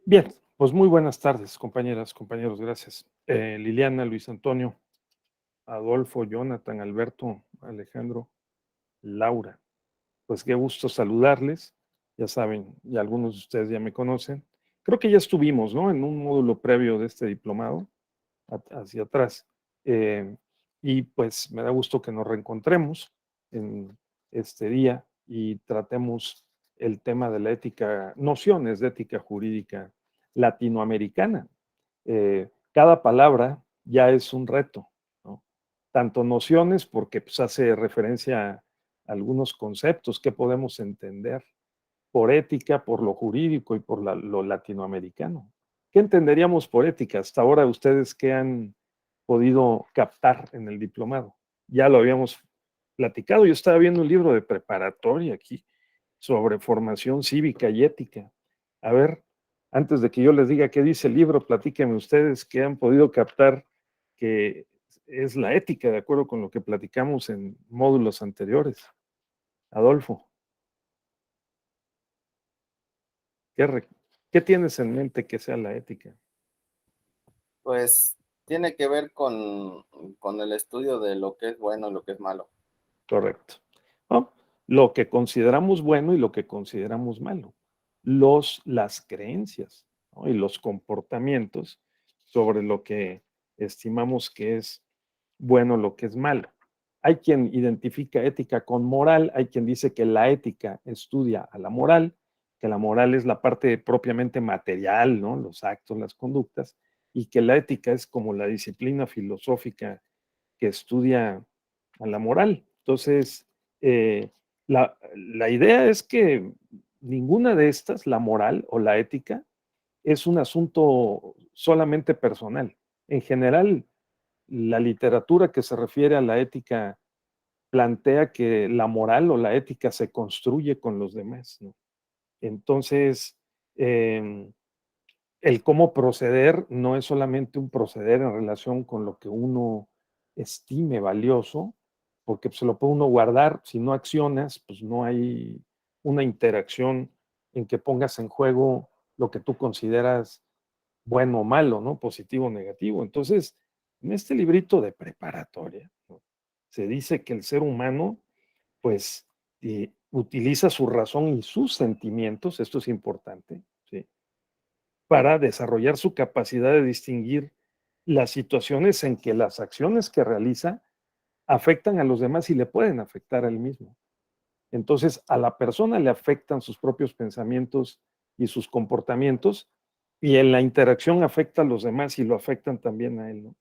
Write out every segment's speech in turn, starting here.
Bien, pues muy buenas tardes, compañeras, compañeros, gracias. Liliana, Luis Antonio, Adolfo, Jonathan, Alberto, Alejandro, Laura. Pues qué gusto saludarles. Ya saben, y algunos de ustedes ya me conocen. Creo que ya estuvimos, ¿no? En un módulo previo de este diplomado, hacia atrás. Eh, y pues me da gusto que nos reencontremos en este día y tratemos el tema de la ética, nociones de ética jurídica latinoamericana. Cada palabra ya es un reto, ¿no? Tanto nociones, porque pues, hace referencia a algunos conceptos que podemos entender por ética, por lo jurídico y por lo latinoamericano. ¿Qué entenderíamos por ética? Hasta ahora ustedes qué han podido captar en el diplomado. Ya lo habíamos platicado. Yo estaba viendo un libro de preparatoria aquí sobre formación cívica y ética. A ver, antes de que yo les diga qué dice el libro, platíquenme ustedes qué han podido captar que es la ética, de acuerdo con lo que platicamos en módulos anteriores. Adolfo, ¿qué, qué tienes en mente que sea la ética? Pues tiene que ver con el estudio de lo que es bueno y lo que es malo. Correcto. ¿No? Lo que consideramos bueno y lo que consideramos malo. Las creencias, ¿no? Y los comportamientos sobre lo que estimamos que es bueno, lo que es malo. Hay quien identifica ética con moral, hay quien dice que la ética estudia a la moral, que la moral es la parte propiamente material, ¿no? Los actos, las conductas, y que la ética es como la disciplina filosófica que estudia a la moral. Entonces, la idea es que ninguna de estas, la moral o la ética, es un asunto solamente personal. En general, la literatura que se refiere a la ética plantea que la moral o la ética se construye con los demás, ¿no? Entonces, eh, el cómo proceder no es solamente un proceder en relación con lo que uno estime valioso, porque se lo puede uno guardar, si no accionas, pues no hay una interacción en que pongas en juego lo que tú consideras bueno o malo, ¿no? Positivo o negativo. Entonces, en este librito de preparatoria, ¿no? Se dice que el ser humano, pues, utiliza su razón y sus sentimientos, esto es importante, ¿sí? Para desarrollar su capacidad de distinguir las situaciones en que las acciones que realiza afectan a los demás y le pueden afectar a él mismo. Entonces, a la persona le afectan sus propios pensamientos y sus comportamientos, y en la interacción afecta a los demás y lo afectan también a él, ¿no?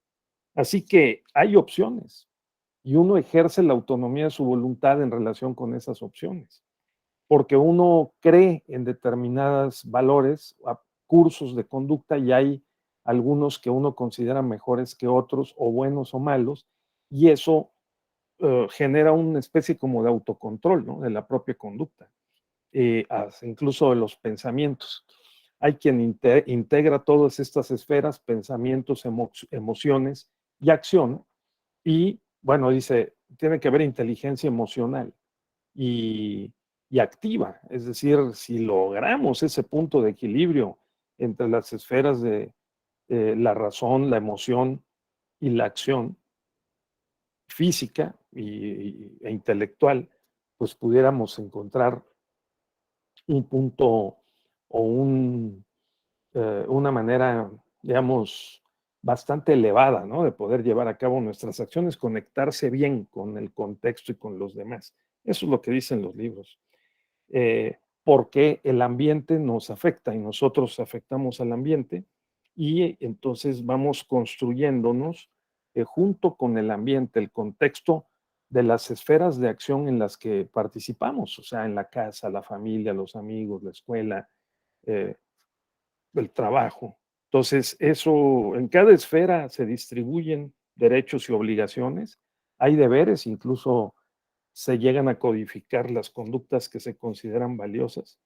Así que hay opciones y uno ejerce la autonomía de su voluntad en relación con esas opciones, porque uno cree en determinados valores, cursos de conducta, y hay algunos que uno considera mejores que otros, o buenos o malos, y eso genera una especie como de autocontrol, ¿no? De la propia conducta, incluso de los pensamientos. Hay quien integra todas estas esferas, pensamientos, emociones y acción, y bueno, dice, tiene que haber inteligencia emocional y, y activa. Es decir, si logramos ese punto de equilibrio entre las esferas de la razón, la emoción y la acción física e intelectual, pues pudiéramos encontrar un punto o una manera, digamos, bastante elevada, ¿no? De poder llevar a cabo nuestras acciones, conectarse bien con el contexto y con los demás. Eso es lo que dicen los libros. Porque el ambiente nos afecta y nosotros afectamos al ambiente, y entonces vamos construyéndonos junto con el ambiente, el contexto de las esferas de acción en las que participamos, o sea, en la casa, la familia, los amigos, la escuela, eh, el trabajo. Entonces, eso, en cada esfera se distribuyen derechos y obligaciones, hay deberes, incluso se llegan a codificar las conductas que se consideran valiosas,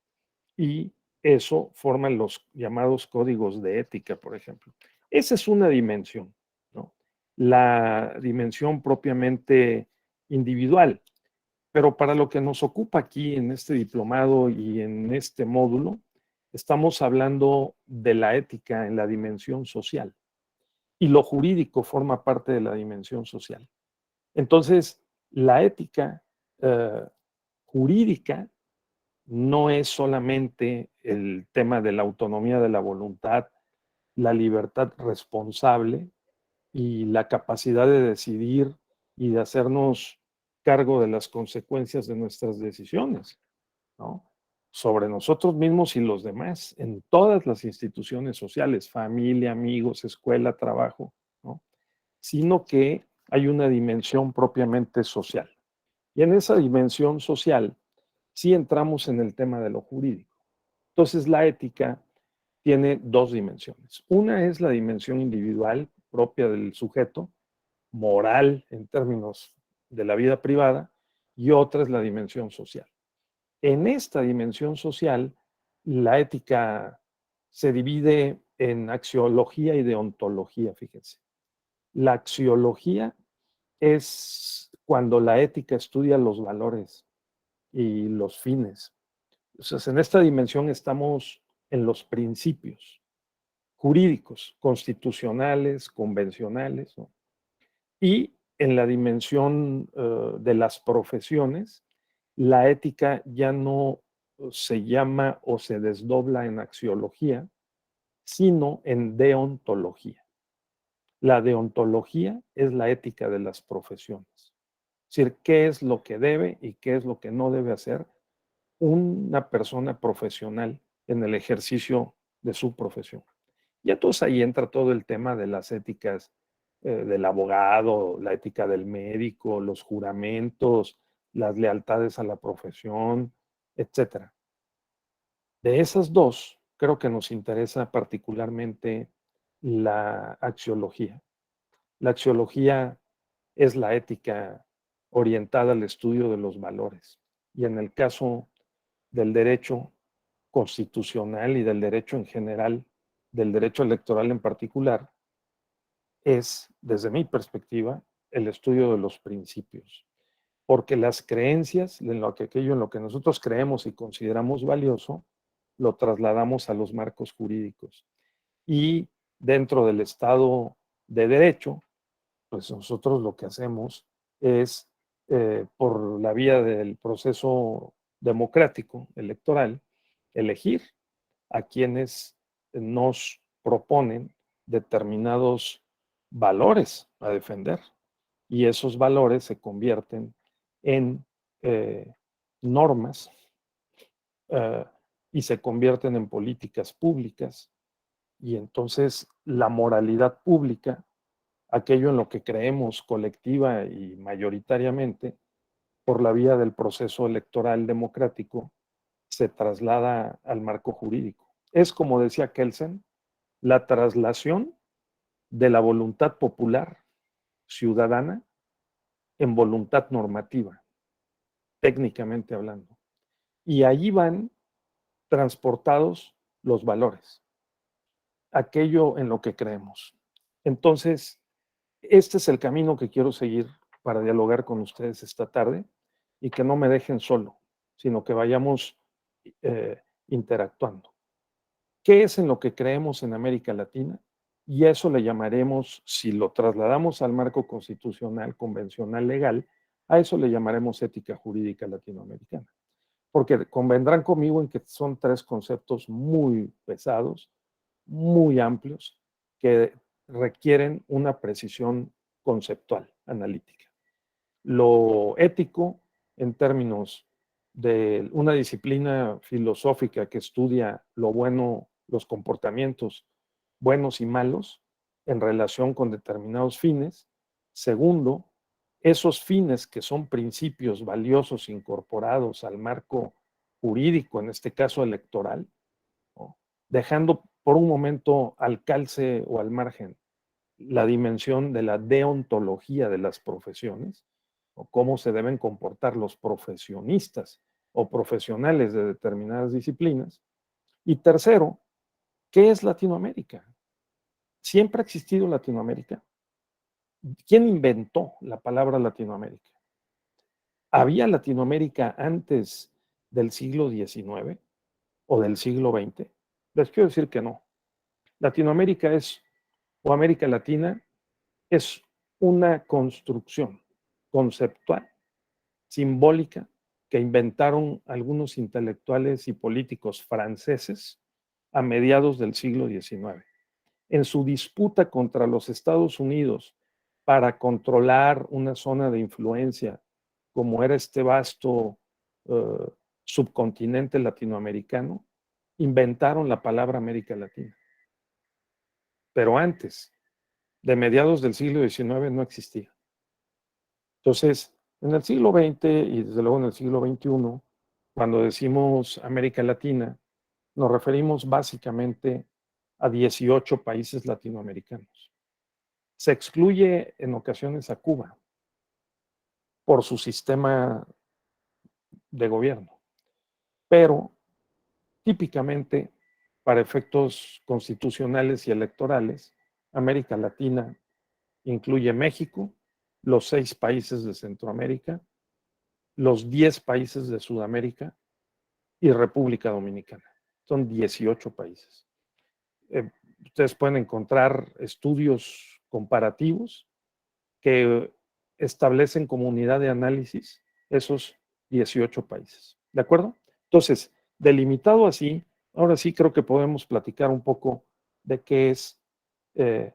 y eso forman los llamados códigos de ética, por ejemplo. Esa es una dimensión, ¿no? La dimensión propiamente individual. Pero para lo que nos ocupa aquí en este diplomado y en este módulo, estamos hablando de la ética en la dimensión social y lo jurídico forma parte de la dimensión social. Entonces, la ética eh, jurídica no es solamente el tema de la autonomía de la voluntad, la libertad responsable y la capacidad de decidir y de hacernos cargo de las consecuencias de nuestras decisiones, ¿no? Sobre nosotros mismos y los demás, en todas las instituciones sociales, familia, amigos, escuela, trabajo, ¿no? Sino que hay una dimensión propiamente social. Y en esa dimensión social sí entramos en el tema de lo jurídico. Entonces la ética tiene dos dimensiones. Una es la dimensión individual propia del sujeto, moral en términos de la vida privada, y otra es la dimensión social. En esta dimensión social, la ética se divide en axiología y deontología, fíjense. La axiología es cuando la ética estudia los valores y los fines. Entonces, en esta dimensión estamos en los principios jurídicos, constitucionales, convencionales, ¿no? Y en la dimensión de las profesiones, la ética ya no se llama o se desdobla en axiología, sino en deontología. La deontología es la ética de las profesiones. Es decir, qué es lo que debe y qué es lo que no debe hacer una persona profesional en el ejercicio de su profesión. Y entonces ahí entra todo el tema de las éticas del abogado, la ética del médico, los juramentos, las lealtades a la profesión, etcétera. De esas dos, creo que nos interesa particularmente la axiología. La axiología es la ética orientada al estudio de los valores. Y en el caso del derecho constitucional y del derecho en general, del derecho electoral en particular, es, desde mi perspectiva, el estudio de los principios. Porque las creencias, en lo que, aquello en lo que nosotros creemos y consideramos valioso, lo trasladamos a los marcos jurídicos. Y dentro del Estado de Derecho, pues nosotros lo que hacemos es, por la vía del proceso democrático electoral, elegir a quienes nos proponen determinados valores a defender. Y esos valores se convierten en normas eh, y se convierten en políticas públicas. Y entonces la moralidad pública, aquello en lo que creemos colectiva y mayoritariamente, por la vía del proceso electoral democrático, se traslada al marco jurídico. Es, como decía Kelsen, la traslación de la voluntad popular ciudadana en voluntad normativa, técnicamente hablando. Y allí van transportados los valores, aquello en lo que creemos. Entonces, este es el camino que quiero seguir para dialogar con ustedes esta tarde y que no me dejen solo, sino que vayamos interactuando. ¿Qué es en lo que creemos en América Latina? Y eso le llamaremos, si lo trasladamos al marco constitucional, convencional, legal, a eso le llamaremos ética jurídica latinoamericana. Porque convendrán conmigo en que son tres conceptos muy pesados, muy amplios, que requieren una precisión conceptual, analítica. Lo ético, en términos de una disciplina filosófica que estudia lo bueno, los comportamientos buenos y malos en relación con determinados fines. Segundo, esos fines que son principios valiosos incorporados al marco jurídico, en este caso electoral, ¿no? Dejando por un momento al calce o al margen la dimensión de la deontología de las profesiones, o cómo se deben comportar los profesionistas o profesionales de determinadas disciplinas. Y tercero, ¿qué es Latinoamérica? ¿Siempre ha existido Latinoamérica? ¿Quién inventó la palabra Latinoamérica? ¿Había Latinoamérica antes del siglo XIX o del siglo XX? Les quiero decir que no. Latinoamérica o América Latina, es una construcción conceptual, simbólica, que inventaron algunos intelectuales y políticos franceses a mediados del siglo XIX. En su disputa contra los Estados Unidos para controlar una zona de influencia como era este vasto uh, subcontinente latinoamericano, inventaron la palabra América Latina. Pero antes, de mediados del siglo XIX, no existía. Entonces, en el siglo XX y desde luego en el siglo XXI, cuando decimos América Latina, nos referimos básicamente a 18 países latinoamericanos. Se excluye en ocasiones a Cuba por su sistema de gobierno, pero típicamente para efectos constitucionales y electorales, América Latina incluye México, los 6 países de Centroamérica, los 10 países de Sudamérica y República Dominicana. Son 18 países. Ustedes pueden encontrar estudios comparativos que establecen como unidad de análisis esos 18 países. ¿De acuerdo? Entonces, delimitado así, ahora sí creo que podemos platicar un poco de qué es eh,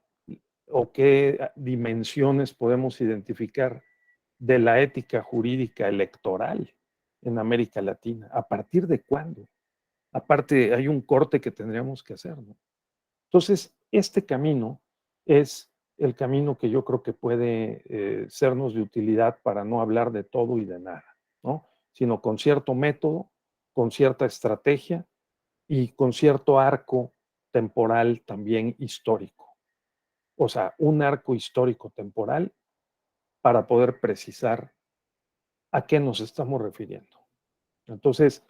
o qué dimensiones podemos identificar de la ética jurídica electoral en América Latina. ¿A partir de cuándo? Aparte, hay un corte que tendríamos que hacer, ¿no? Entonces, este camino es el camino que yo creo que puede sernos de utilidad para no hablar de todo y de nada, ¿no? Sino con cierto método, con cierta estrategia y con cierto arco temporal también histórico. O sea, un arco histórico temporal para poder precisar a qué nos estamos refiriendo. Entonces,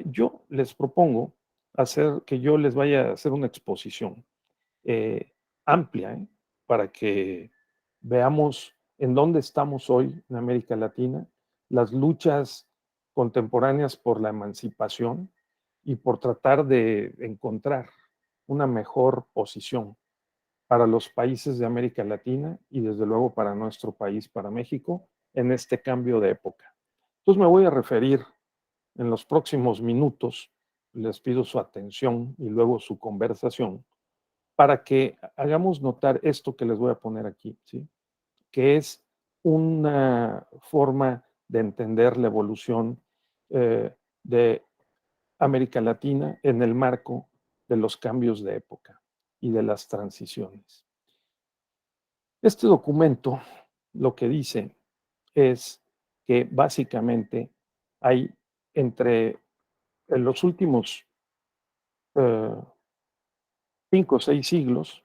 yo les propongo hacer que yo les vaya a hacer una exposición eh, amplia, para que veamos en dónde estamos hoy en América Latina, las luchas contemporáneas por la emancipación y por tratar de encontrar una mejor posición para los países de América Latina y desde luego para nuestro país, para México, en este cambio de época. Entonces me voy a referir en los próximos minutos, les pido su atención y luego su conversación, para que hagamos notar esto que les voy a poner aquí, ¿sí? Que es una forma de entender la evolución de América Latina en el marco de los cambios de época y de las transiciones. Este documento lo que dice es que básicamente hay entre en los últimos 5 o 6 siglos,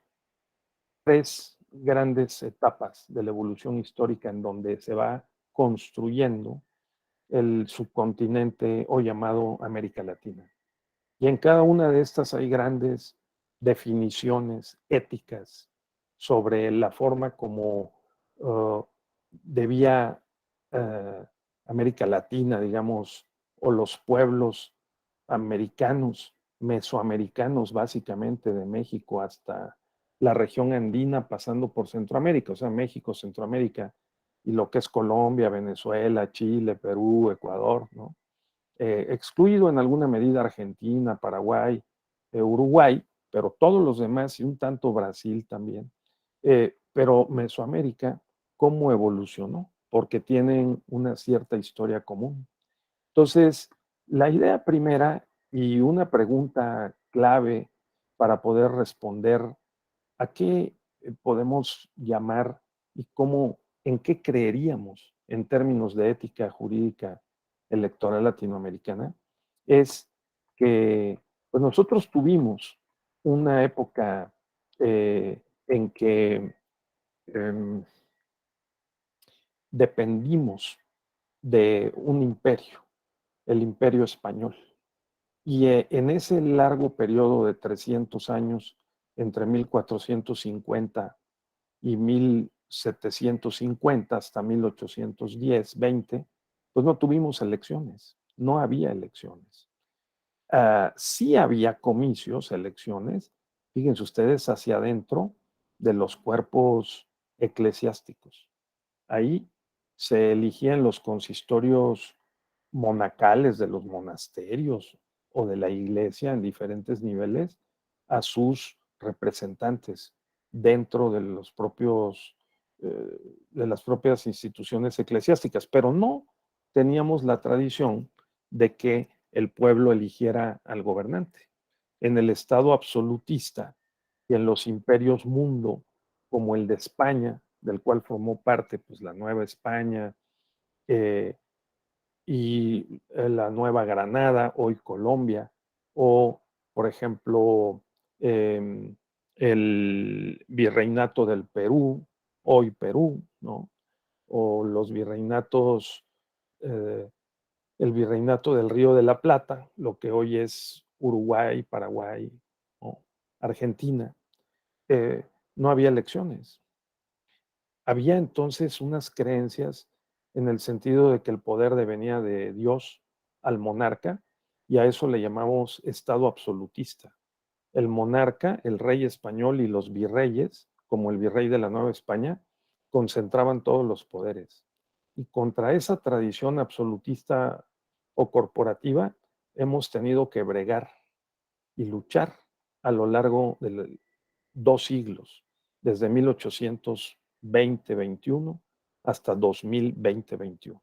3 grandes etapas de la evolución histórica en donde se va construyendo el subcontinente hoy llamado América Latina. Y en cada una de estas hay grandes definiciones éticas sobre la forma como debía uh, América Latina, digamos, o los pueblos americanos, mesoamericanos básicamente, de México hasta la región andina, pasando por Centroamérica, o sea, México, Centroamérica, y lo que es Colombia, Venezuela, Chile, Perú, Ecuador, ¿no? Excluido en alguna medida Argentina, Paraguay, Uruguay, pero todos los demás y un tanto Brasil también. Pero Mesoamérica, ¿cómo evolucionó? Porque tienen una cierta historia común. Entonces, la idea primera y una pregunta clave para poder responder a qué podemos llamar y cómo, en qué creeríamos en términos de ética jurídica electoral latinoamericana, es que pues nosotros tuvimos una época en que eh, dependimos de un imperio, el imperio español. Y en ese largo periodo de 300 años, entre 1450 y 1750 hasta 1810, 20, pues no tuvimos elecciones, no había elecciones. Sí había comicios, elecciones, fíjense ustedes, hacia adentro de los cuerpos eclesiásticos. Ahí se eligían los consistorios monacales de los monasterios o de la iglesia en diferentes niveles a sus representantes dentro de los propios de las propias instituciones eclesiásticas, pero no teníamos la tradición de que el pueblo eligiera al gobernante. En el estado absolutista y en los imperios mundo, como el de España, del cual formó parte pues, la Nueva España eh, y la Nueva Granada, hoy Colombia, o por ejemplo el virreinato del Perú, hoy Perú, ¿no? O los virreinatos, eh, el virreinato del Río de la Plata, lo que hoy es Uruguay, Paraguay, ¿no? Argentina, eh, no había elecciones. Había entonces unas creencias en el sentido de que el poder venía de Dios al monarca, y a eso le llamamos estado absolutista. El monarca, el rey español y los virreyes, como el virrey de la Nueva España, concentraban todos los poderes. Y contra esa tradición absolutista o corporativa hemos tenido que bregar y luchar a lo largo de 2 siglos, desde 1820-21 hasta 2020-21. O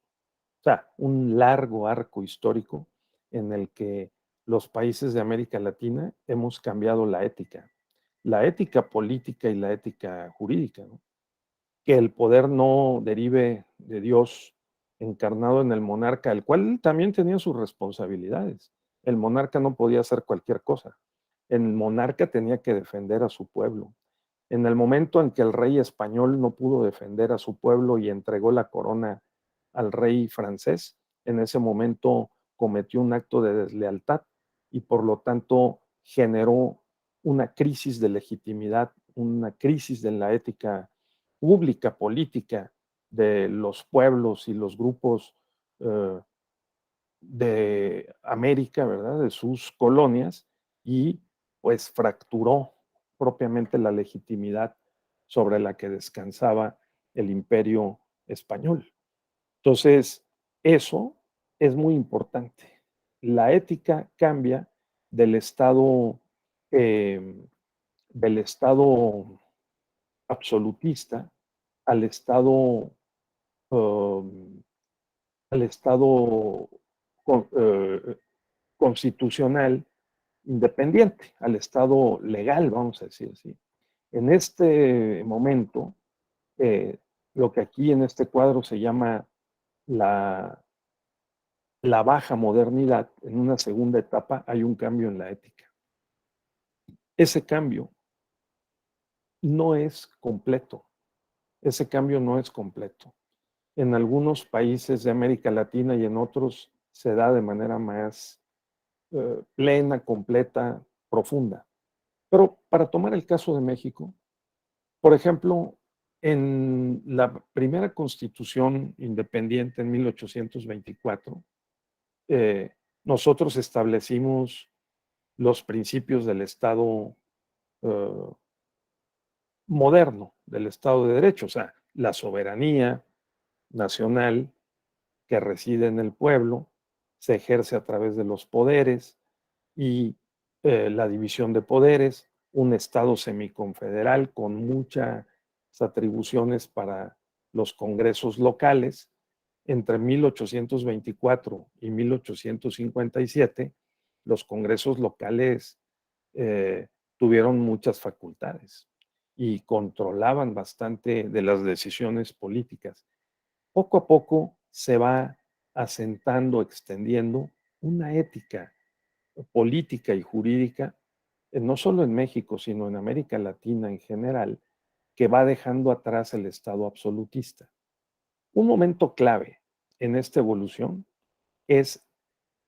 sea, un largo arco histórico en el que los países de América Latina hemos cambiado la ética política y la ética jurídica, ¿no? Que el poder no derive de Dios encarnado en el monarca, el cual también tenía sus responsabilidades. El monarca no podía hacer cualquier cosa. El monarca tenía que defender a su pueblo. En el momento en que el rey español no pudo defender a su pueblo y entregó la corona al rey francés, en ese momento cometió un acto de deslealtad y por lo tanto generó una crisis de legitimidad, una crisis de la ética pública, política de los pueblos y los grupos de América, ¿verdad? De sus colonias y pues fracturó propiamente la legitimidad sobre la que descansaba el imperio español. Entonces, eso es muy importante. La ética cambia del estado, eh, del estado absolutista al estado, um, al estado uh, constitucional independiente, al estado legal, vamos a decir así. En este momento, eh, lo que aquí en este cuadro se llama la, la baja modernidad, en una segunda etapa hay un cambio en la ética. Ese cambio no es completo, ese cambio no es completo. En algunos países de América Latina y en otros se da de manera más plena, completa, profunda. Pero para tomar el caso de México, por ejemplo, en la primera constitución independiente en 1824, eh, nosotros establecimos los principios del Estado eh, moderno, del Estado de Derecho, o sea, la soberanía nacional que reside en el pueblo, se ejerce a través de los poderes y la división de poderes, un Estado semiconfederal con muchas atribuciones para los congresos locales. Entre 1824 y 1857, los congresos locales tuvieron muchas facultades y controlaban bastante de las decisiones políticas. Poco a poco se va asentando, extendiendo una ética política y jurídica, no solo en México, sino en América Latina en general, que va dejando atrás el Estado absolutista. Un momento clave en esta evolución es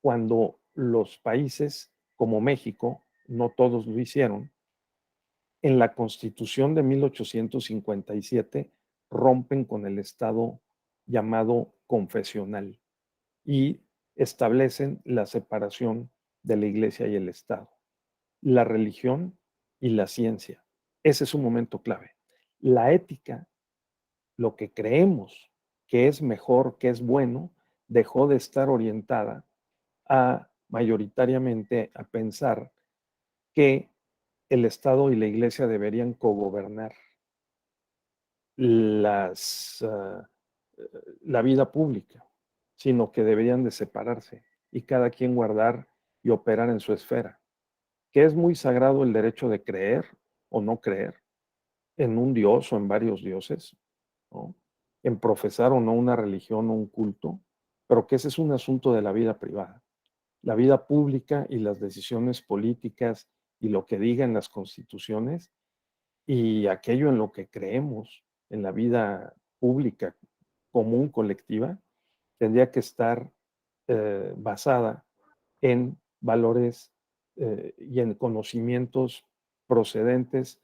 cuando los países como México, no todos lo hicieron, en la Constitución de 1857 rompen con el Estado llamado confesional y establecen la separación de la Iglesia y el Estado, la religión y la ciencia. Ese es un momento clave. La ética, lo que creemos que es mejor, que es bueno, dejó de estar orientada a mayoritariamente a pensar que el Estado y la Iglesia deberían cogobernar las, la vida pública, sino que deberían de separarse y cada quien guardar y operar en su esfera, que es muy sagrado el derecho de creer o no creer en un dios o en varios dioses, ¿no? En profesar o no una religión o un culto, pero que ese es un asunto de la vida privada. La vida pública y las decisiones políticas y lo que digan las constituciones y aquello en lo que creemos en la vida pública común, colectiva, tendría que estar basada en valores y en conocimientos procedentes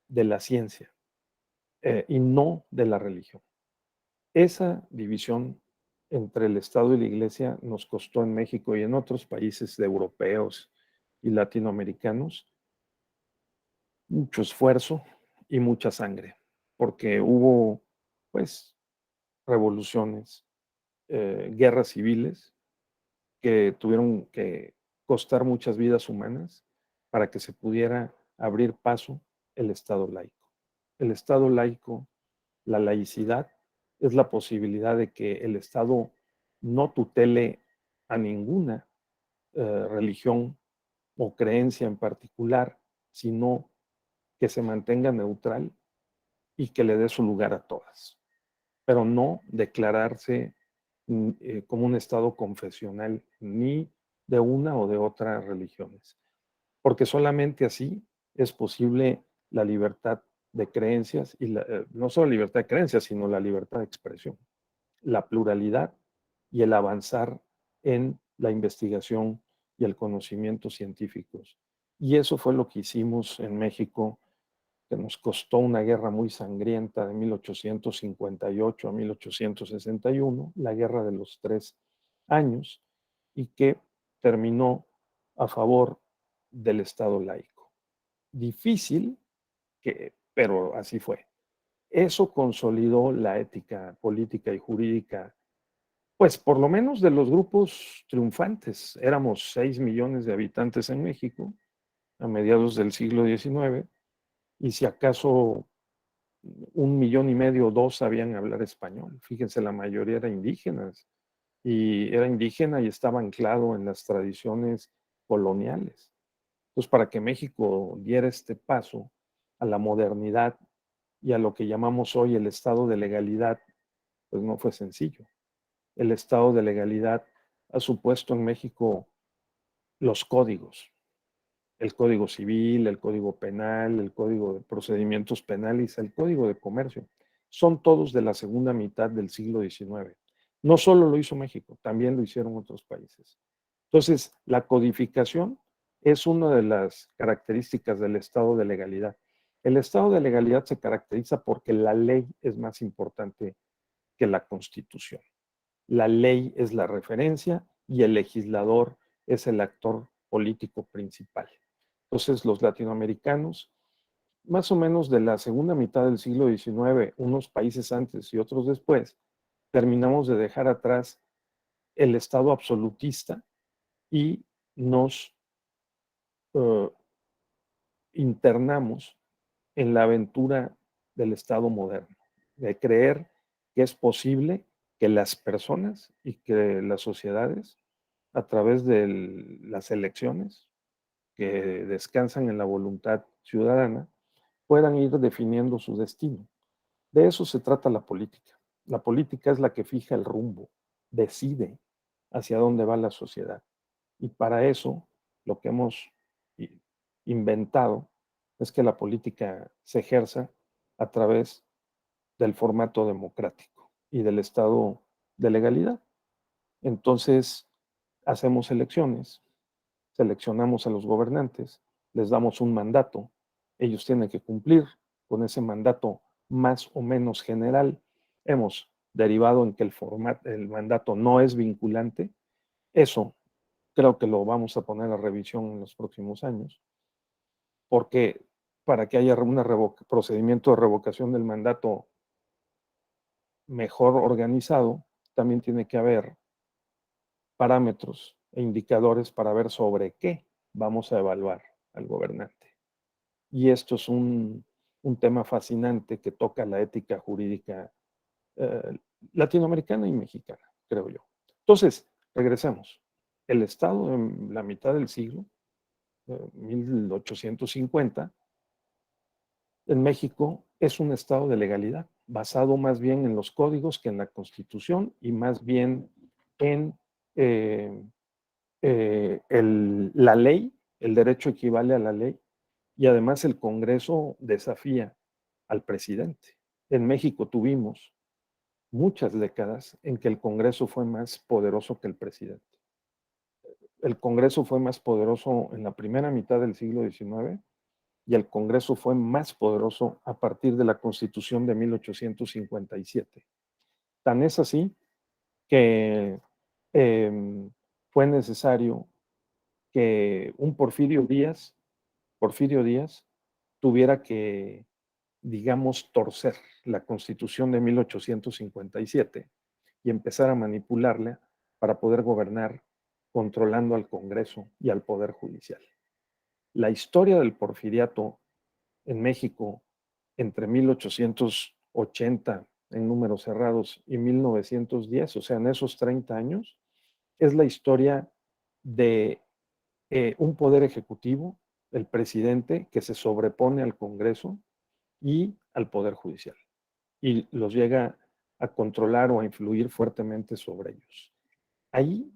de la ciencia y no de la religión. Esa división entre el Estado y la Iglesia nos costó en México y en otros países europeos y latinoamericanos mucho esfuerzo y mucha sangre, porque hubo, pues, revoluciones, guerras civiles que tuvieron que costar muchas vidas humanas para que se pudiera abrir paso el Estado laico. El Estado laico, la laicidad, es la posibilidad de que el Estado no tutele a ninguna religión o creencia en particular, sino que se mantenga neutral y que le dé su lugar a todas, pero no declararse como un estado confesional ni de una o de otras religiones, porque solamente así es posible la libertad de creencias y no solo la libertad de creencias, sino la libertad de expresión, la pluralidad y el avanzar en la investigación y el conocimiento científicos. Y eso fue lo que hicimos en México, que nos costó una guerra muy sangrienta de 1858 a 1861, la guerra de los 3 años, y que terminó a favor del Estado laico. Difícil, pero así fue. Eso consolidó la ética política y jurídica, pues por lo menos de los grupos triunfantes. Éramos 6 millones de habitantes en México a mediados del siglo XIX, y si acaso 1,5 millones o 2 sabían hablar español. Fíjense, la mayoría era indígenas y era indígena y estaba anclado en las tradiciones coloniales. Entonces, para que México diera este paso a la modernidad y a lo que llamamos hoy el estado de legalidad, pues no fue sencillo. El estado de legalidad ha supuesto en México los códigos, el Código Civil, el Código Penal, el Código de Procedimientos Penales, el Código de Comercio. Son todos de la segunda mitad del siglo XIX. No solo lo hizo México, también lo hicieron otros países. Entonces, la codificación es una de las características del estado de legalidad. El estado de legalidad se caracteriza porque la ley es más importante que la Constitución. La ley es la referencia y el legislador es el actor político principal. Entonces, los latinoamericanos, más o menos de la segunda mitad del siglo XIX, unos países antes y otros después, terminamos de dejar atrás el Estado absolutista y nos uh, internamos en la aventura del Estado moderno, de creer que es posible que las personas y que las sociedades, a través de las elecciones que descansan en la voluntad ciudadana, puedan ir definiendo su destino. De eso se trata la política. La política es la que fija el rumbo, decide hacia dónde va la sociedad. Y para eso lo que hemos inventado es que la política se ejerza a través del formato democrático y del estado de legalidad. Entonces, hacemos elecciones, seleccionamos a los gobernantes, les damos un mandato, ellos tienen que cumplir con ese mandato más o menos general. Hemos derivado en que el mandato no es vinculante. Eso creo que lo vamos a poner a revisión en los próximos años, porque para que haya un procedimiento de revocación del mandato mejor organizado, también tiene que haber parámetros e indicadores para ver sobre qué vamos a evaluar al gobernante. Y esto es un tema fascinante que toca la ética jurídica latinoamericana y mexicana, creo yo. Entonces, regresemos. El Estado en la mitad del siglo, 1850, en México es un Estado de legalidad, basado más bien en los códigos que en la Constitución y más bien en eh, la ley, el derecho equivale a la ley y además el Congreso desafía al presidente. En México tuvimos muchas décadas en que el Congreso fue más poderoso que el presidente. El Congreso fue más poderoso en la primera mitad del siglo XIX y el Congreso fue más poderoso a partir de la Constitución de 1857. Tan es así que fue necesario que un Porfirio Díaz, tuviera que, digamos, torcer la Constitución de 1857 y empezar a manipularla para poder gobernar controlando al Congreso y al Poder Judicial. La historia del porfiriato en México entre 1880 en números cerrados y 1910, o sea, en esos 30 años, es la historia de un poder ejecutivo, el presidente, que se sobrepone al Congreso y al Poder Judicial y los llega a controlar o a influir fuertemente sobre ellos. Ahí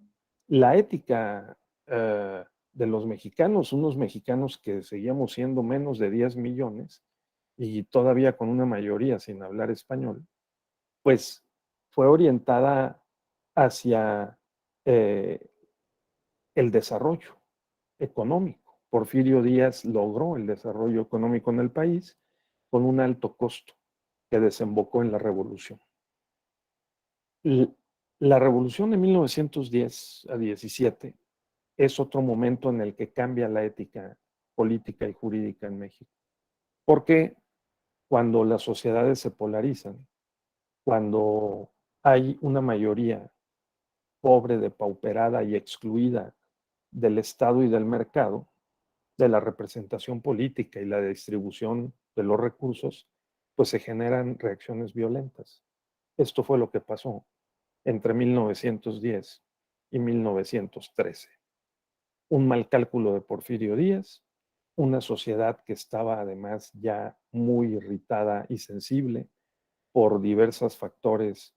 la ética de los mexicanos, unos mexicanos que seguíamos siendo menos de 10 millones y todavía con una mayoría sin hablar español, pues fue orientada hacia eh, el desarrollo económico. Porfirio Díaz logró el desarrollo económico en el país con un alto costo que desembocó en la revolución. La revolución de 1910 a 17 es otro momento en el que cambia la ética política y jurídica en México. Porque cuando las sociedades se polarizan, cuando hay una mayoría pobre, depauperada y excluida del Estado y del mercado, de la representación política y la distribución de los recursos, pues se generan reacciones violentas. Esto fue lo que pasó entre 1910 y 1913. Un mal cálculo de Porfirio Díaz, una sociedad que estaba además ya muy irritada y sensible por diversos factores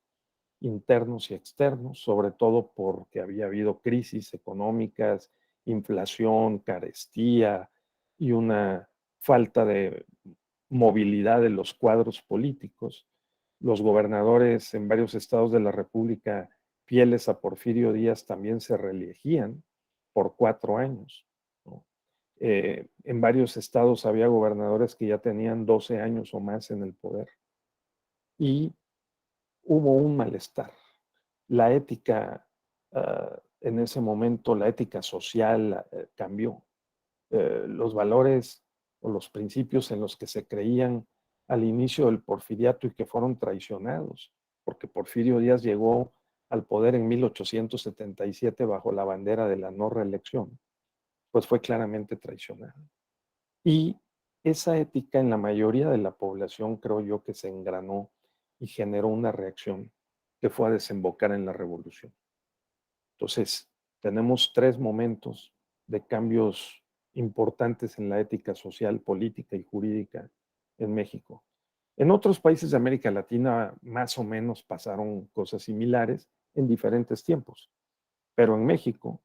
internos y externos, sobre todo porque había habido crisis económicas, inflación, carestía y una falta de movilidad de los cuadros políticos. Los gobernadores en varios estados de la República fieles a Porfirio Díaz también se reelegían por 4 años. ¿No? En varios estados había gobernadores que ya tenían 12 años o más en el poder. Y hubo un malestar. La ética, en ese momento, la ética social cambió. Los valores o los principios en los que se creían al inicio del porfiriato y que fueron traicionados, porque Porfirio Díaz llegó al poder en 1877 bajo la bandera de la no reelección, pues fue claramente traicionado. Y esa ética en la mayoría de la población creo yo que se engranó y generó una reacción que fue a desembocar en la revolución. Entonces, tenemos 3 momentos de cambios importantes en la ética social, política y jurídica en México. En otros países de América Latina más o menos pasaron cosas similares en diferentes tiempos, pero en México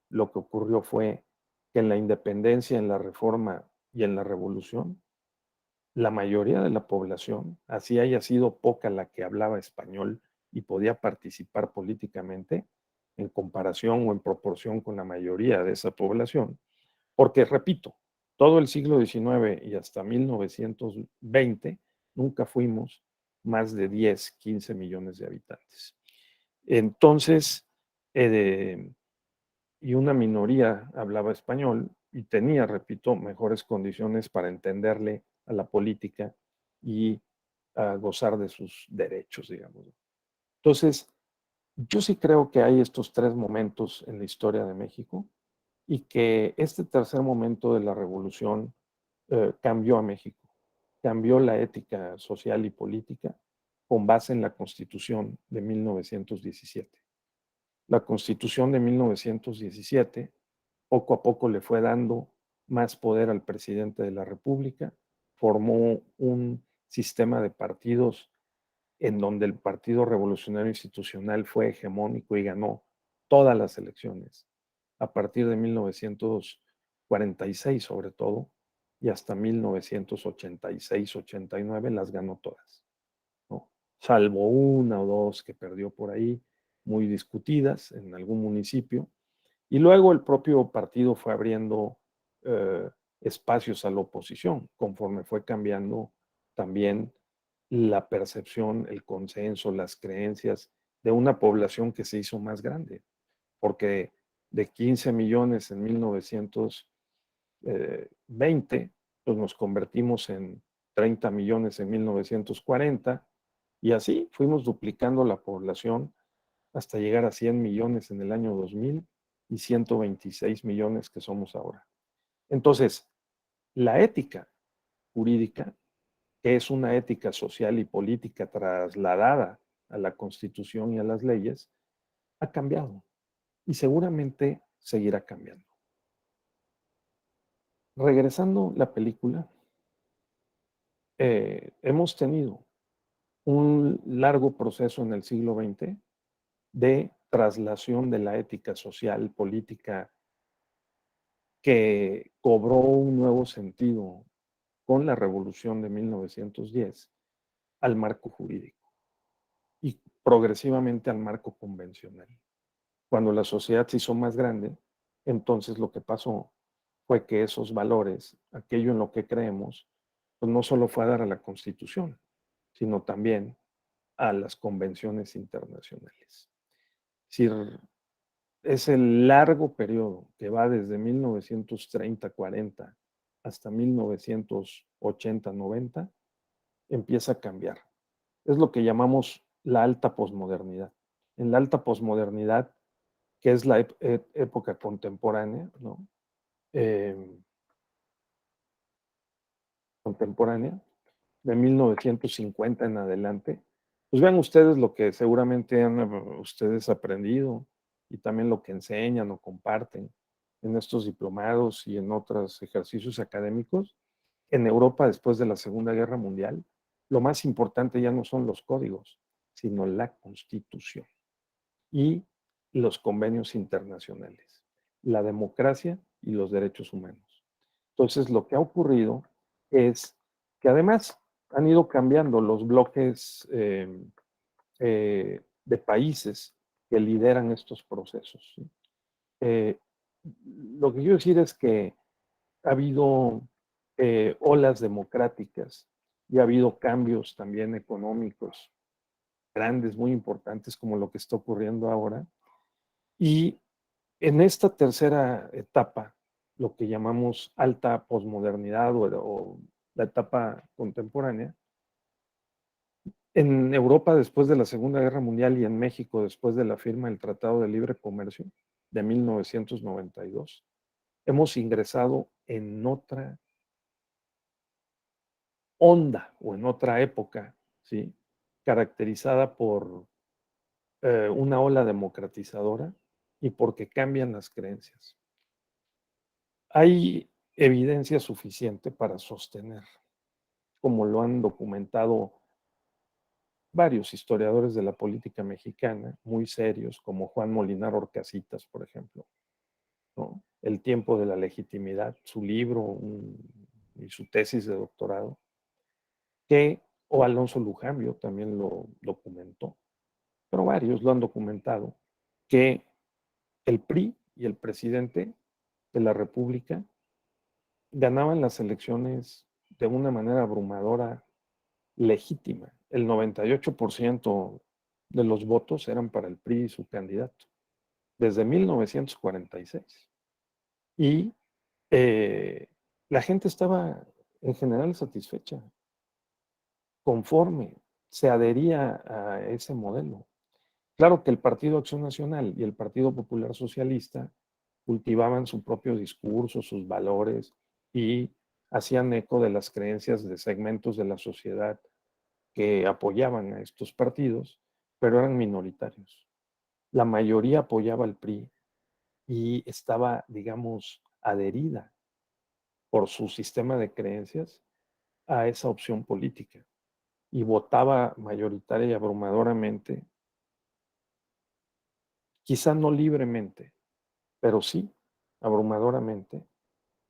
lo que ocurrió fue que en la independencia, en la reforma y en la revolución, la mayoría de la población, así haya sido poca la que hablaba español y podía participar políticamente en comparación o en proporción con la mayoría de esa población, porque repito, todo el siglo XIX y hasta 1920 nunca fuimos más de 10, 15 millones de habitantes. Entonces, y una minoría hablaba español y tenía, repito, mejores condiciones para entenderle a la política y a gozar de sus derechos, digamos. Entonces, yo sí creo que hay estos tres momentos en la historia de México y que este tercer momento de la revolución cambió a México, cambió la ética social y política con base en la Constitución de 1917. La Constitución de 1917 poco a poco le fue dando más poder al presidente de la República, formó un sistema de partidos en donde el Partido Revolucionario Institucional fue hegemónico y ganó todas las elecciones, a partir de 1946 sobre todo, y hasta 1986-89 las ganó todas, ¿no? Salvo una o dos que perdió por ahí, muy discutidas en algún municipio, y luego el propio partido fue abriendo eh, espacios a la oposición, conforme fue cambiando también la percepción, el consenso, las creencias de una población que se hizo más grande, porque de 15 millones en 1920, pues nos convertimos en 30 millones en 1940, y así fuimos duplicando la población hasta llegar a 100 millones en el año 2000 y 126 millones que somos ahora. Entonces, la ética jurídica, que es una ética social y política trasladada a la Constitución y a las leyes, ha cambiado y seguramente seguirá cambiando. Regresando la película, hemos tenido un largo proceso en el siglo XX de traslación de la ética social, política, que cobró un nuevo sentido con la revolución de 1910 al marco jurídico y progresivamente al marco convencional. Cuando la sociedad se hizo más grande, entonces lo que pasó fue que esos valores, aquello en lo que creemos, pues no solo fue a dar a la Constitución, sino también a las convenciones internacionales. Es decir, es el largo periodo que va desde 1930-40 hasta 1980-90, empieza a cambiar. Es lo que llamamos la alta posmodernidad. En la alta posmodernidad, que es la época contemporánea, ¿no? Eh, contemporánea, de 1950 en adelante, pues vean ustedes lo que seguramente han ustedes aprendido y también lo que enseñan o comparten en estos diplomados y en otros ejercicios académicos. En Europa, después de la Segunda Guerra Mundial, lo más importante ya no son los códigos, sino la Constitución y los convenios internacionales, la democracia y los derechos humanos. Entonces, lo que ha ocurrido es que además han ido cambiando los bloques de países que lideran estos procesos, ¿sí? Lo que quiero decir es que ha habido olas democráticas y ha habido cambios también económicos grandes, muy importantes, como lo que está ocurriendo ahora. Y en esta tercera etapa, lo que llamamos alta posmodernidad o la etapa contemporánea, en Europa después de la Segunda Guerra Mundial y en México después de la firma del Tratado de Libre Comercio de 1992, hemos ingresado en otra onda o en otra época, ¿sí? Caracterizada por una ola democratizadora y porque cambian las creencias. Hay evidencia suficiente para sostener, como lo han documentado varios historiadores de la política mexicana, muy serios, como Juan Molinar Orcasitas, por ejemplo, ¿no? El tiempo de la legitimidad, su libro y su tesis de doctorado, que, o Alonso Lujambio también lo documentó, pero varios lo han documentado, que el PRI y el presidente de la República ganaban las elecciones de una manera abrumadora, legítima. El 98% de los votos eran para el PRI y su candidato. desde 1946. Y la gente estaba en general satisfecha, conforme, se adhería a ese modelo. Claro que el Partido Acción Nacional y el Partido Popular Socialista cultivaban su propio discurso, sus valores y hacían eco de las creencias de segmentos de la sociedad que apoyaban a estos partidos, pero eran minoritarios. La mayoría apoyaba al PRI y estaba, digamos, adherida por su sistema de creencias a esa opción política y votaba mayoritaria y abrumadoramente, quizá no libremente, pero sí abrumadoramente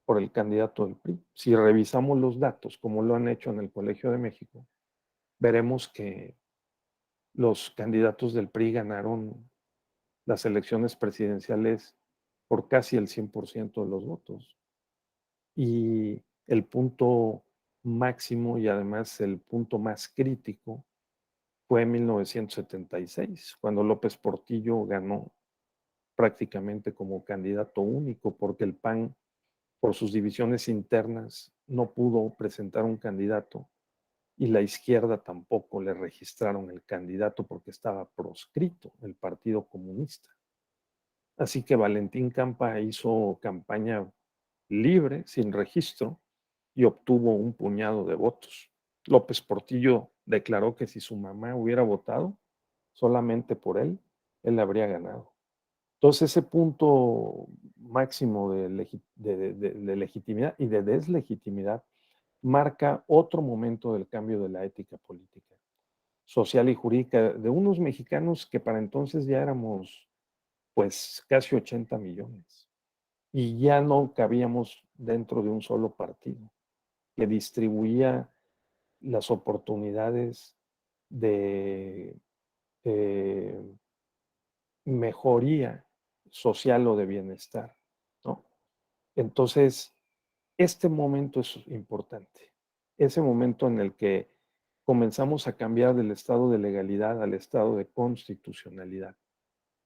por el candidato del PRI. Si revisamos los datos, como lo han hecho en el Colegio de México, veremos que los candidatos del PRI ganaron las elecciones presidenciales por casi el 100% de los votos. Y el punto máximo y además el punto más crítico fue en 1976, cuando López Portillo ganó prácticamente como candidato único, porque el PAN, por sus divisiones internas, no pudo presentar un candidato y la izquierda tampoco le registraron el candidato porque estaba proscrito el Partido Comunista. Así que Valentín Campa hizo campaña libre, sin registro, y obtuvo un puñado de votos. López Portillo declaró que si su mamá hubiera votado solamente por él habría ganado. Entonces ese punto máximo de legitimidad y de deslegitimidad marca otro momento del cambio de la ética política, social y jurídica de unos mexicanos que para entonces ya éramos pues casi 80 millones y ya no cabíamos dentro de un solo partido que distribuía las oportunidades de eh, mejoría social o de bienestar, ¿no? Entonces, este momento es importante, ese momento en el que comenzamos a cambiar del estado de legalidad al estado de constitucionalidad,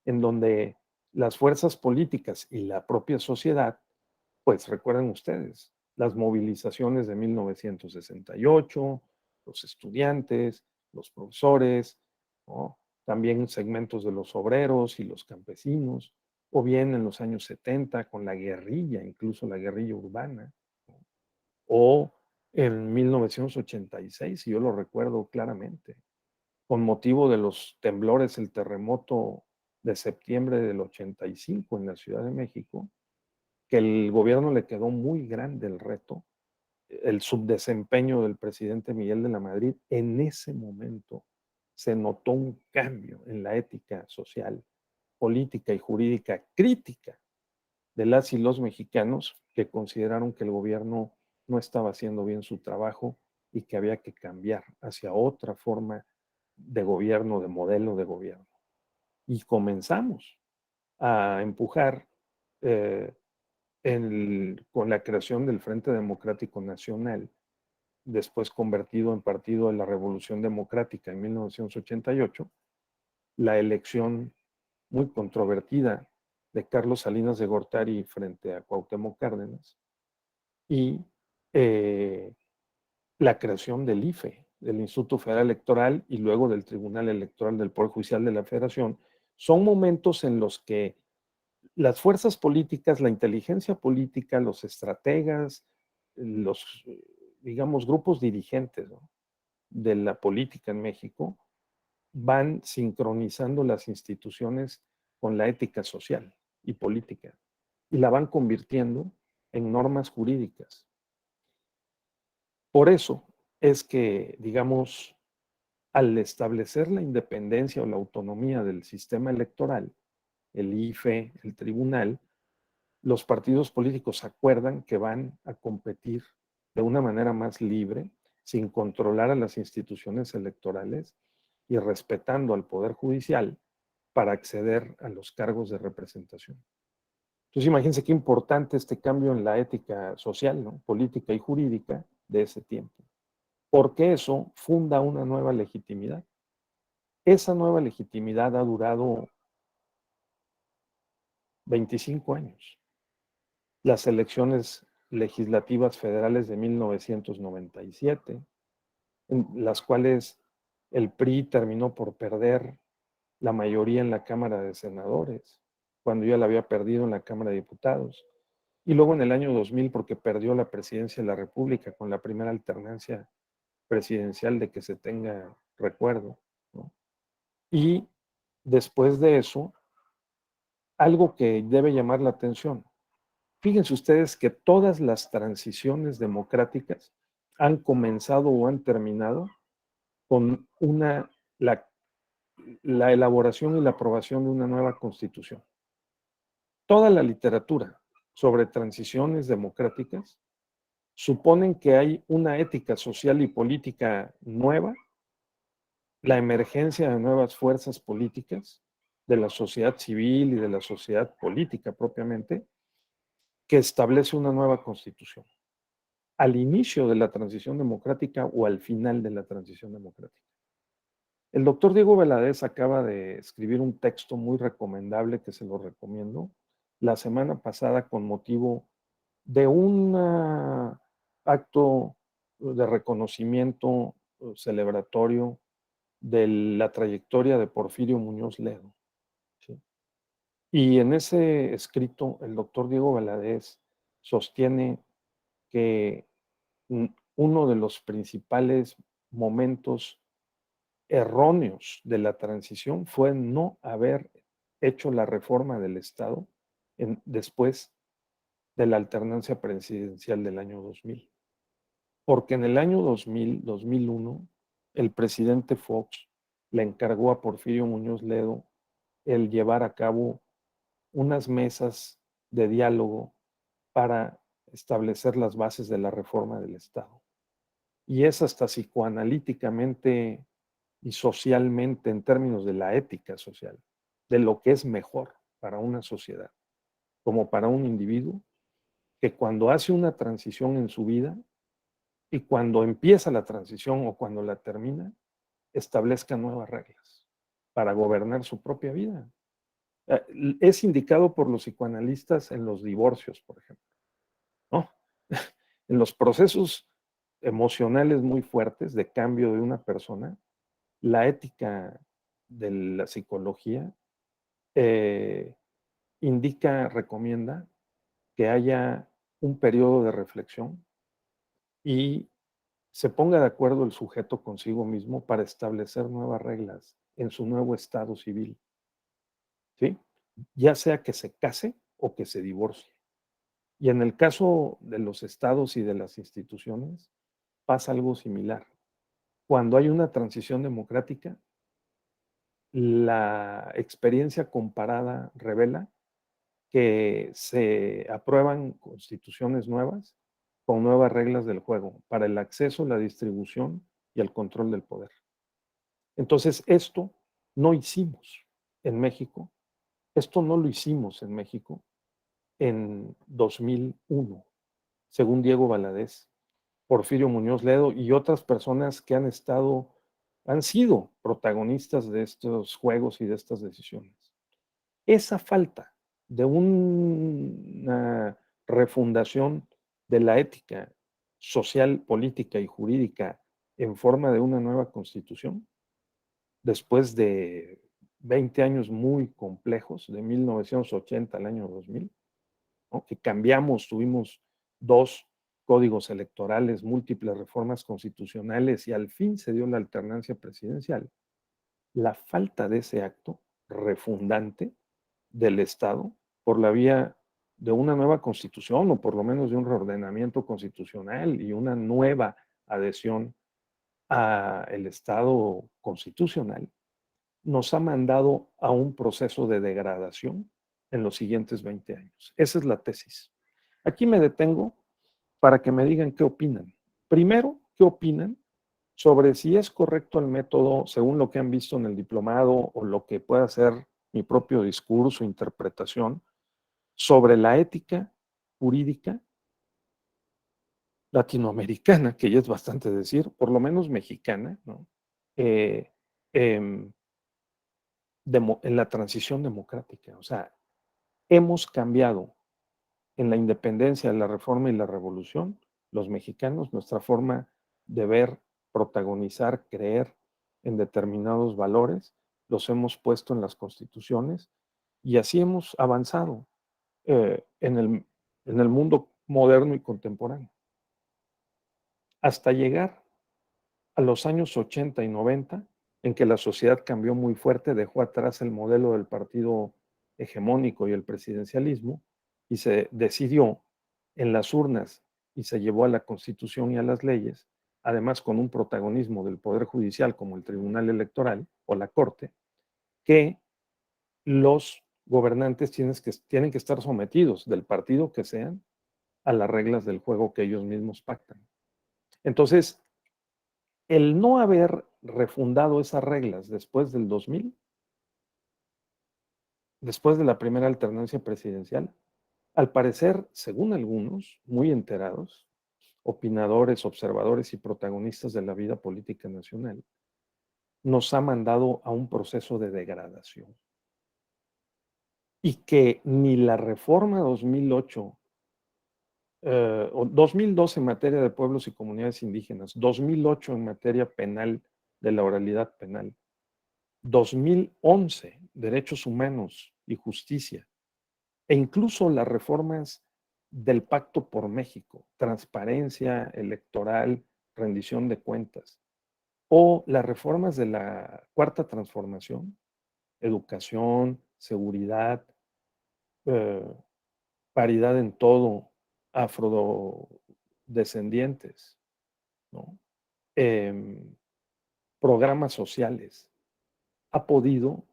en donde las fuerzas políticas y la propia sociedad, pues recuerden ustedes, las movilizaciones de 1968, los estudiantes, los profesores, ¿no? También segmentos de los obreros y los campesinos, o bien en los años 70 con la guerrilla, incluso la guerrilla urbana, ¿no? O en 1986, y yo lo recuerdo claramente, con motivo de los temblores, el terremoto de septiembre del 85 en la Ciudad de México, que el gobierno le quedó muy grande el reto, el subdesempeño del presidente Miguel de la Madrid. En ese momento se notó un cambio en la ética social, política y jurídica crítica de las y los mexicanos que consideraron que el gobierno no estaba haciendo bien su trabajo y que había que cambiar hacia otra forma de gobierno, de modelo de gobierno. Y comenzamos a empujar eh, con la creación del Frente Democrático Nacional, después convertido en Partido de la Revolución Democrática en 1988, la elección muy controvertida de Carlos Salinas de Gortari frente a Cuauhtémoc Cárdenas y eh, la creación del IFE, del Instituto Federal Electoral y luego del Tribunal Electoral del Poder Judicial de la Federación, son momentos en los que las fuerzas políticas, la inteligencia política, los estrategas, los, digamos, grupos dirigentes, ¿no?, de la política en México van sincronizando las instituciones con la ética social y política y la van convirtiendo en normas jurídicas. Por eso es que, digamos, al establecer la independencia o la autonomía del sistema electoral, el IFE, el tribunal, los partidos políticos acuerdan que van a competir de una manera más libre, sin controlar a las instituciones electorales y respetando al Poder Judicial para acceder a los cargos de representación. Entonces imagínense qué importante este cambio en la ética social, ¿no?, política y jurídica de ese tiempo, porque eso funda una nueva legitimidad. Esa nueva legitimidad ha durado 25 años. Las elecciones legislativas federales de 1997, en las cuales el PRI terminó por perder la mayoría en la Cámara de Senadores, cuando ya la había perdido en la Cámara de Diputados. Y luego en el año 2000, porque perdió la presidencia de la República con la primera alternancia presidencial de que se tenga recuerdo, ¿no? Y después de eso, algo que debe llamar la atención. Fíjense ustedes que todas las transiciones democráticas han comenzado o han terminado con la elaboración y la aprobación de una nueva constitución. Toda la literatura sobre transiciones democráticas suponen que hay una ética social y política nueva, la emergencia de nuevas fuerzas políticas, de la sociedad civil y de la sociedad política propiamente, que establece una nueva constitución, al inicio de la transición democrática o al final de la transición democrática. El doctor Diego Valadez acaba de escribir un texto muy recomendable que se lo recomiendo la semana pasada con motivo de un acto de reconocimiento celebratorio de la trayectoria de Porfirio Muñoz Ledo, ¿sí? Y en ese escrito, el doctor Diego Valadez sostiene que uno de los principales momentos erróneos de la transición fue no haber hecho la reforma del Estado después de la alternancia presidencial del año 2000. Porque en el año 2000, 2001, el presidente Fox le encargó a Porfirio Muñoz Ledo el llevar a cabo unas mesas de diálogo para establecer las bases de la reforma del Estado. Y es hasta psicoanalíticamente y socialmente, en términos de la ética social, de lo que es mejor para una sociedad, como para un individuo, que cuando hace una transición en su vida y cuando empieza la transición o cuando la termina, establezca nuevas reglas para gobernar su propia vida. Es indicado por los psicoanalistas en los divorcios, por ejemplo, ¿no? En los procesos emocionales muy fuertes de cambio de una persona, la ética de la psicología indica, recomienda que haya un periodo de reflexión y se ponga de acuerdo el sujeto consigo mismo para establecer nuevas reglas en su nuevo estado civil, ¿sí? Ya sea que se case o que se divorcie. Y en el caso de los estados y de las instituciones, pasa algo similar. Cuando hay una transición democrática, la experiencia comparada revela que se aprueban constituciones nuevas con nuevas reglas del juego para el acceso, la distribución y el control del poder. Entonces, esto no hicimos en México, esto no lo hicimos en México en 2001, según Diego Valadez, Porfirio Muñoz Ledo y otras personas que han sido protagonistas de estos juegos y de estas decisiones. Esa falta de una refundación de la ética social, política y jurídica en forma de una nueva constitución, después de 20 años muy complejos, de 1980 al año 2000, ¿no? Que cambiamos, tuvimos 2 códigos electorales, múltiples reformas constitucionales y al fin se dio la alternancia presidencial. La falta de ese acto refundante del Estado por la vía de una nueva constitución o por lo menos de un reordenamiento constitucional y una nueva adhesión al Estado constitucional, nos ha mandado a un proceso de degradación en los siguientes 20 años. Esa es la tesis. Aquí me detengo para que me digan qué opinan. Primero, ¿qué opinan sobre si es correcto el método según lo que han visto en el diplomado o lo que pueda ser mi propio discurso, interpretación, sobre la ética jurídica latinoamericana, que ya es bastante decir, por lo menos mexicana, ¿no? Eh, em, en la transición democrática? O sea, hemos cambiado en la independencia, la reforma y la revolución, los mexicanos, nuestra forma de ver, protagonizar, creer en determinados valores, los hemos puesto en las constituciones y así hemos avanzado en el mundo moderno y contemporáneo. Hasta llegar a los años 80 y 90, en que la sociedad cambió muy fuerte, dejó atrás el modelo del partido hegemónico y el presidencialismo, y se decidió en las urnas y se llevó a la Constitución y a las leyes, además con un protagonismo del Poder Judicial como el Tribunal Electoral o la Corte, que los gobernantes tienen que estar sometidos, del partido que sean, a las reglas del juego que ellos mismos pactan. Entonces, el no haber refundado esas reglas después del 2000, después de la primera alternancia presidencial, al parecer, según algunos, muy enterados, opinadores, observadores y protagonistas de la vida política nacional, nos ha mandado a un proceso de degradación. Y que ni la reforma 2008, o 2002 en materia de pueblos y comunidades indígenas, 2008 en materia penal, de la oralidad penal, 2011, derechos humanos y justicia, e incluso las reformas del Pacto por México, transparencia electoral, rendición de cuentas, o las reformas de la Cuarta Transformación, educación, seguridad, eh, paridad en todo, afrodescendientes, ¿no? Programas sociales, ha podido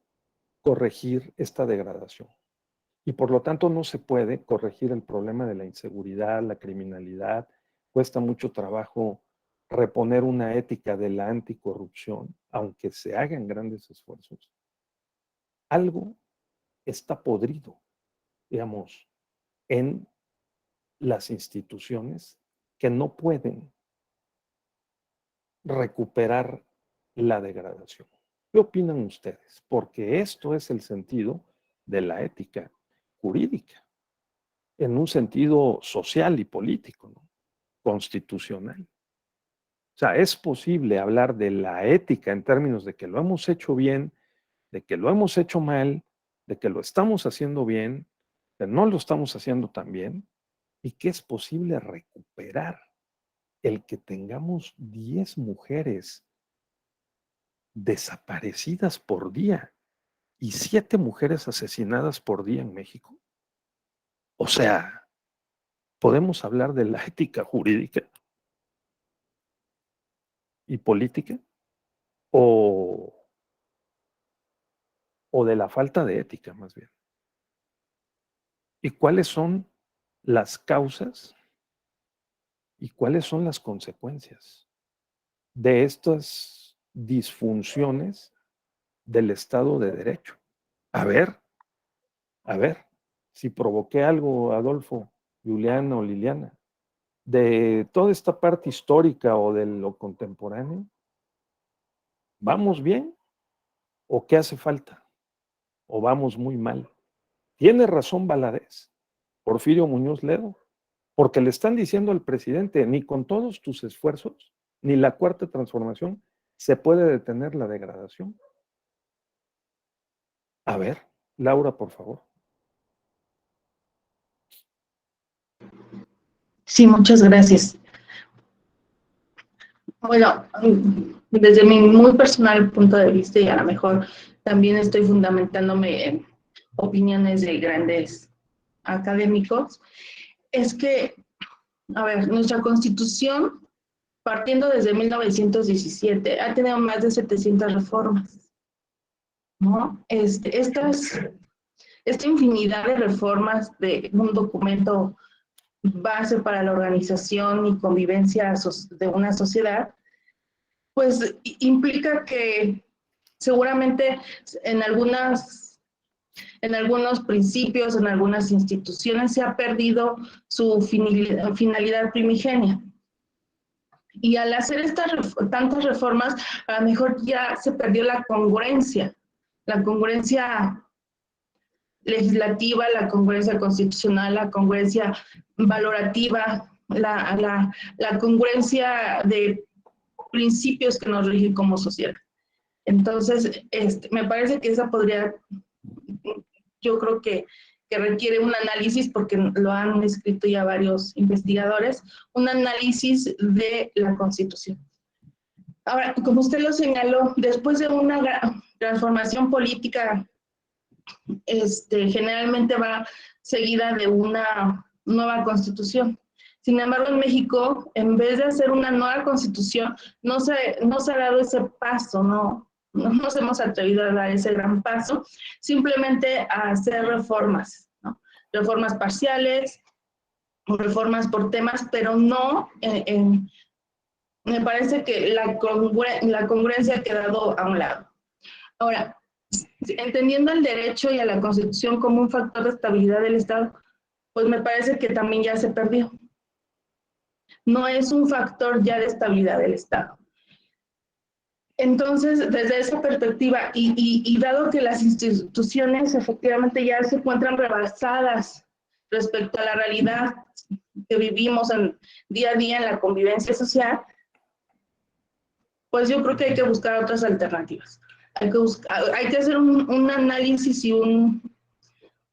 corregir esta degradación. Y por lo tanto no se puede corregir el problema de la inseguridad, la criminalidad. Cuesta mucho trabajo reponer una ética de la anticorrupción, aunque se hagan grandes esfuerzos. Algo está podrido, digamos, en las instituciones que no pueden recuperar la degradación. ¿Qué opinan ustedes? Porque esto es el sentido de la ética jurídica, en un sentido social y político, ¿no? Constitucional. O sea, es posible hablar de la ética en términos de que lo hemos hecho bien, de que lo hemos hecho mal, de que lo estamos haciendo bien, que no lo estamos haciendo tan bien, y que es posible recuperar el que tengamos 10 mujeres desaparecidas por día y 7 mujeres asesinadas por día en México. O sea, ¿podemos hablar de la ética jurídica y política o, o de la falta de ética más bien? ¿Y cuáles son las causas y cuáles son las consecuencias de estas disfunciones del Estado de Derecho? A ver, a ver, si provoqué algo, Adolfo, Juliana o Liliana, de toda esta parte histórica o de lo contemporáneo, ¿vamos bien o qué hace falta? ¿O vamos muy mal? Tiene razón Valadez, Porfirio Muñoz Ledo, porque le están diciendo al presidente, ni con todos tus esfuerzos, ni la cuarta transformación, se puede detener la degradación. A ver, Laura, por favor. Sí, muchas gracias. Bueno, desde mi muy personal punto de vista, y a lo mejor también estoy fundamentándome en opiniones de grandes académicos, es que, a ver, nuestra Constitución, partiendo desde 1917, ha tenido más de 700 reformas, ¿no? Esta infinidad de reformas de un documento base para la organización y convivencia de una sociedad, pues implica que seguramente en algunos principios, en algunas instituciones se ha perdido su finalidad primigenia. Y al hacer tantas reformas, a lo mejor ya se perdió la congruencia legislativa, la congruencia constitucional, la congruencia valorativa, la congruencia de principios que nos rigen como sociedad. Entonces, me parece que esa podría, yo creo que requiere un análisis, porque lo han escrito ya varios investigadores, un análisis de la Constitución. Ahora, como usted lo señaló, después de una transformación política, generalmente va seguida de una nueva Constitución. Sin embargo, en México, en vez de hacer una nueva Constitución, no se ha dado ese paso, no nos hemos atrevido a dar ese gran paso, simplemente a hacer reformas, ¿no? Reformas parciales, reformas por temas, pero no me parece que la congruencia ha quedado a un lado. Ahora, entendiendo el derecho y a la Constitución como un factor de estabilidad del Estado, pues me parece que también ya se perdió. No es un factor ya de estabilidad del Estado. Entonces, desde esa perspectiva, y dado que las instituciones efectivamente ya se encuentran rebasadas respecto a la realidad que vivimos día a día en la convivencia social, pues yo creo que hay que buscar otras alternativas. Hay que hacer un análisis y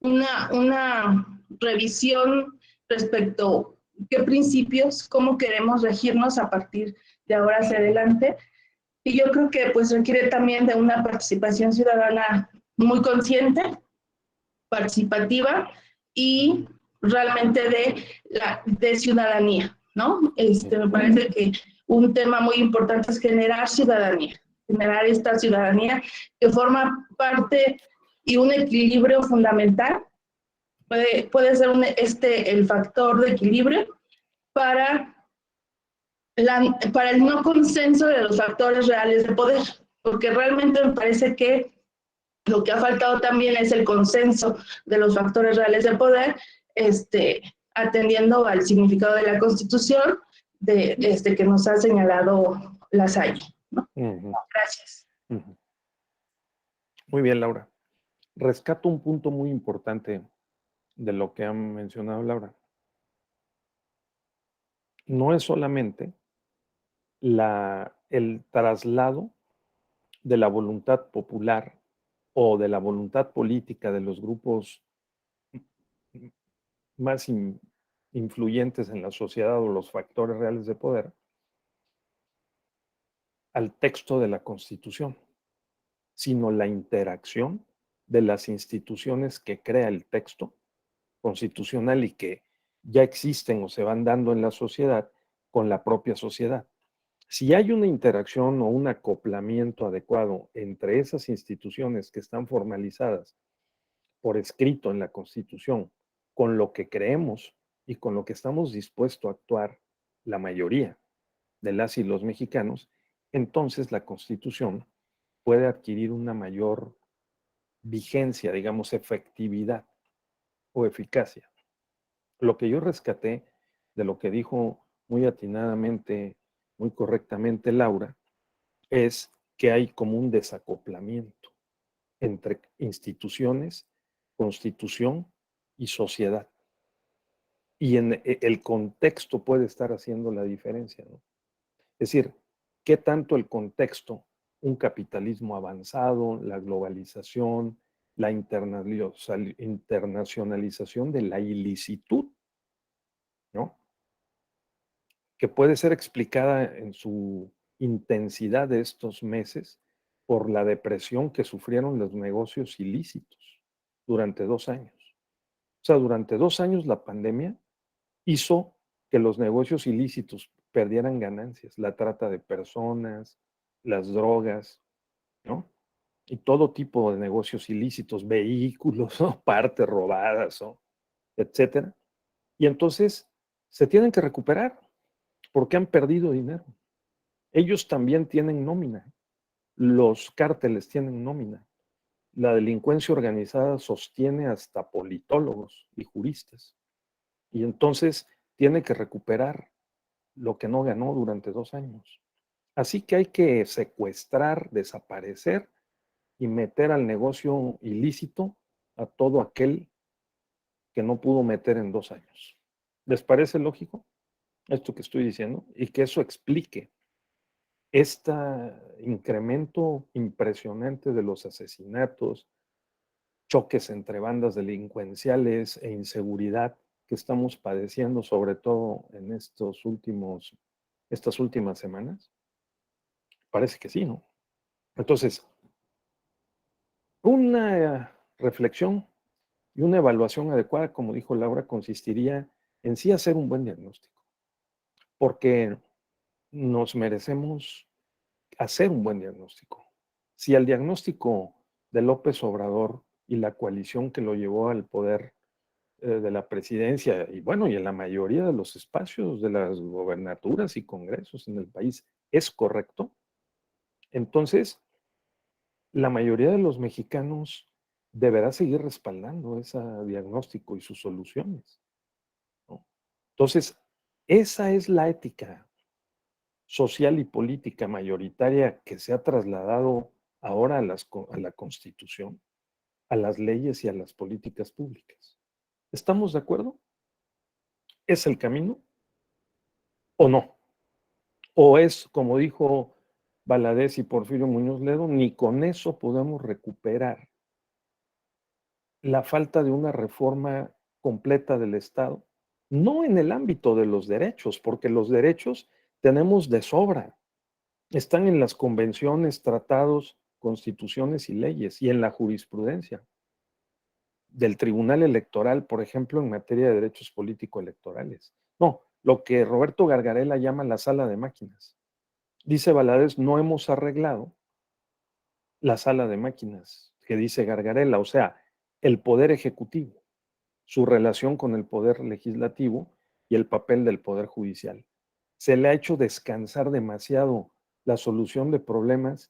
una revisión respecto a qué principios, cómo queremos regirnos a partir de ahora hacia adelante. Y yo creo que pues requiere también de una participación ciudadana muy consciente, participativa y realmente de ciudadanía, ¿no? Me parece que un tema muy importante es generar ciudadanía, generar esta ciudadanía que forma parte y un equilibrio fundamental. Puede ser el factor de equilibrio para el no consenso de los factores reales de poder, porque realmente me parece que lo que ha faltado también es el consenso de los factores reales de poder, atendiendo al significado de la Constitución que nos ha señalado la Salle, ¿no? Gracias. Muy bien, Laura. Rescato un punto muy importante de lo que han mencionado, Laura. No es solamente el traslado de la voluntad popular o de la voluntad política de los grupos más influyentes en la sociedad o los factores reales de poder al texto de la Constitución, sino la interacción de las instituciones que crea el texto constitucional y que ya existen o se van dando en la sociedad con la propia sociedad. Si hay una interacción o un acoplamiento adecuado entre esas instituciones que están formalizadas por escrito en la Constitución con lo que creemos y con lo que estamos dispuestos a actuar la mayoría de las y los mexicanos, entonces la Constitución puede adquirir una mayor vigencia, digamos, efectividad o eficacia. Lo que yo rescaté de lo que dijo muy atinadamente, muy correctamente Laura, es que hay como un desacoplamiento entre instituciones, constitución y sociedad. Y el contexto puede estar haciendo la diferencia, ¿no? Es decir, ¿qué tanto el contexto, un capitalismo avanzado, la globalización, la internacionalización de la ilicitud, ¿no? Que puede ser explicada en su intensidad de estos meses por la depresión que sufrieron los negocios ilícitos durante 2 años. O sea, durante 2 años la pandemia hizo que los negocios ilícitos perdieran ganancias, la trata de personas, las drogas, ¿no? Y todo tipo de negocios ilícitos, vehículos, ¿no? Partes robadas, ¿no? Etcétera. Y entonces se tienen que recuperar porque han perdido dinero. Ellos también tienen nómina. Los cárteles tienen nómina. La delincuencia organizada sostiene hasta politólogos y juristas. Y entonces tiene que recuperar lo que no ganó durante 2 años. Así que hay que secuestrar, desaparecer y meter al negocio ilícito a todo aquel que no pudo meter en 2 años. ¿Les parece lógico esto que estoy diciendo? Y que eso explique este incremento impresionante de los asesinatos, choques entre bandas delincuenciales e inseguridad que estamos padeciendo, sobre todo en estas últimas semanas. Parece que sí, ¿no? Entonces, una reflexión y una evaluación adecuada, como dijo Laura, consistiría en sí hacer un buen diagnóstico, porque nos merecemos hacer un buen diagnóstico. Si el diagnóstico de López Obrador y la coalición que lo llevó al poder de la presidencia y bueno, y en la mayoría de los espacios de las gobernaturas y congresos en el país es correcto, entonces la mayoría de los mexicanos deberá seguir respaldando ese diagnóstico y sus soluciones, ¿no? Entonces, esa es la ética social y política mayoritaria que se ha trasladado ahora a la Constitución, a las leyes y a las políticas públicas. ¿Estamos de acuerdo? ¿Es el camino o no? ¿O es, como dijo Valadez y Porfirio Muñoz Ledo, ni con eso podemos recuperar la falta de una reforma completa del Estado? No en el ámbito de los derechos, porque los derechos tenemos de sobra. Están en las convenciones, tratados, constituciones y leyes y en la jurisprudencia del Tribunal Electoral, por ejemplo, en materia de derechos político-electorales. No, lo que Roberto Gargarella llama la sala de máquinas. Dice Valadez, no hemos arreglado la sala de máquinas, que dice Gargarella, o sea, el poder ejecutivo, su relación con el poder legislativo y el papel del poder judicial. Se le ha hecho descansar demasiado la solución de problemas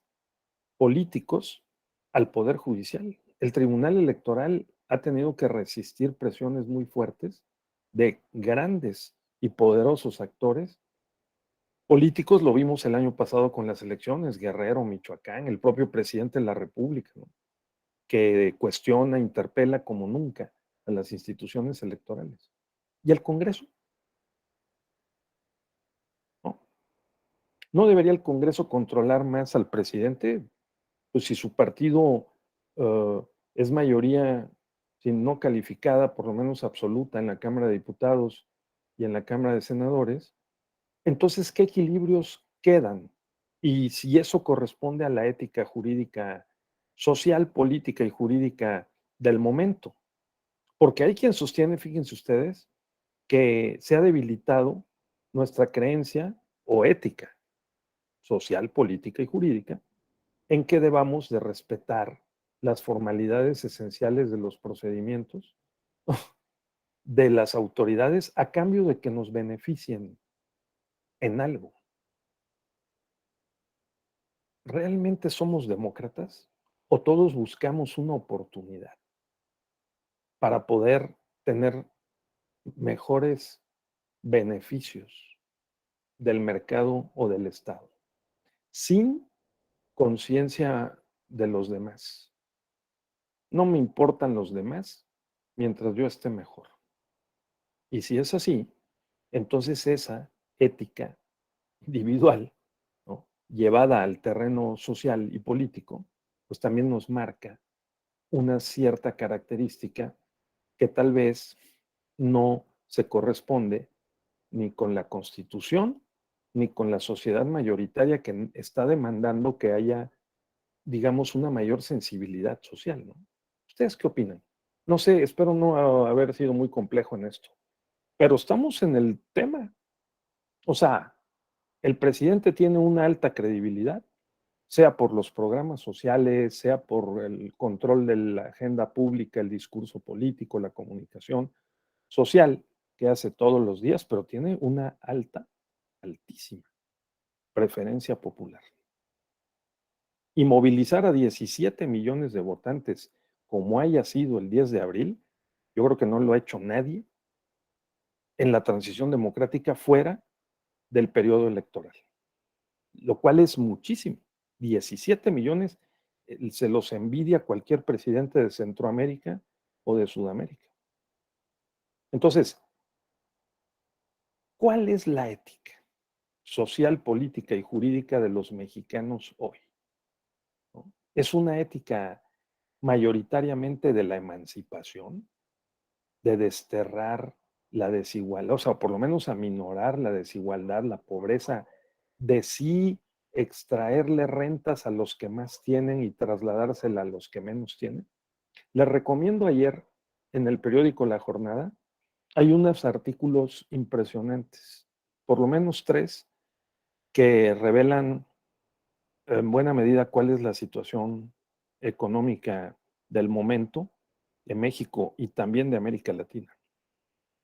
políticos al Poder Judicial. El Tribunal Electoral ha tenido que resistir presiones muy fuertes de grandes y poderosos actores políticos. Lo vimos el año pasado con las elecciones, Guerrero, Michoacán, el propio presidente de la República, ¿no?, que cuestiona, interpela como nunca a las instituciones electorales. ¿Y el Congreso? No. ¿No debería el Congreso controlar más al presidente? Pues si su partido uh, es mayoría, si no calificada, por lo menos absoluta en la Cámara de Diputados y en la Cámara de Senadores, entonces, ¿qué equilibrios quedan? Y si eso corresponde a la ética jurídica, social, política y jurídica del momento. Porque hay quien sostiene, fíjense ustedes, que se ha debilitado nuestra creencia o ética social, política y jurídica en que debamos de respetar las formalidades esenciales de los procedimientos de las autoridades a cambio de que nos beneficien en algo. ¿Realmente somos demócratas o todos buscamos una oportunidad para poder tener mejores beneficios del mercado o del Estado sin conciencia de los demás? No me importan los demás mientras yo esté mejor. Y si es así, entonces esa ética individual, ¿no?, llevada al terreno social y político, pues también nos marca una cierta característica que tal vez no se corresponde ni con la Constitución ni con la sociedad mayoritaria que está demandando que haya, digamos, una mayor sensibilidad social, ¿no? ¿Ustedes qué opinan? No sé, espero no haber sido muy complejo en esto, pero estamos en el tema. O sea, el presidente tiene una alta credibilidad, sea por los programas sociales, sea por el control de la agenda pública, el discurso político, la comunicación social que hace todos los días, pero tiene una altísima preferencia popular. Y movilizar a 17 millones de votantes, como haya sido el 10 de abril, yo creo que no lo ha hecho nadie en la transición democrática fuera del periodo electoral, lo cual es muchísimo. 17 millones se los envidia cualquier presidente de Centroamérica o de Sudamérica. Entonces, ¿cuál es la ética social, política y jurídica de los mexicanos hoy? ¿No? ¿Es una ética mayoritariamente de la emancipación, de desterrar la desigualdad, o sea, por lo menos aminorar la desigualdad, la pobreza, de sí extraerle rentas a los que más tienen y trasladársela a los que menos tienen? Les recomiendo ayer en el periódico La Jornada, hay unos artículos impresionantes, por lo menos 3, que revelan en buena medida cuál es la situación económica del momento de México y también de América Latina.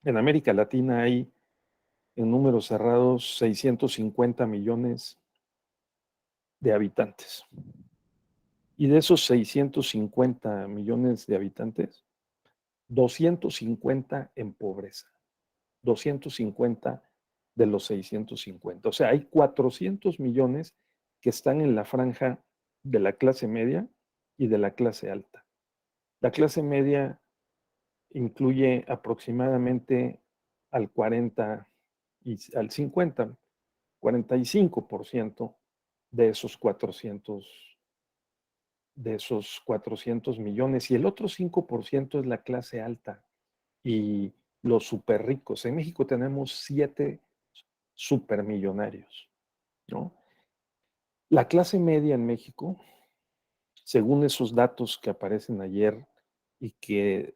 En América Latina hay, en números cerrados, 650 millones de habitantes. Y de esos 650 millones de habitantes, 250 en pobreza. 250 de los 650. O sea, hay 400 millones que están en la franja de la clase media y de la clase alta. La clase media incluye aproximadamente al 40 y al 50, 45% de esos 400 millones, y el otro 5% es la clase alta y los súper ricos. En México tenemos 7 supermillonarios, ¿no? La clase media en México, según esos datos que aparecen ayer y que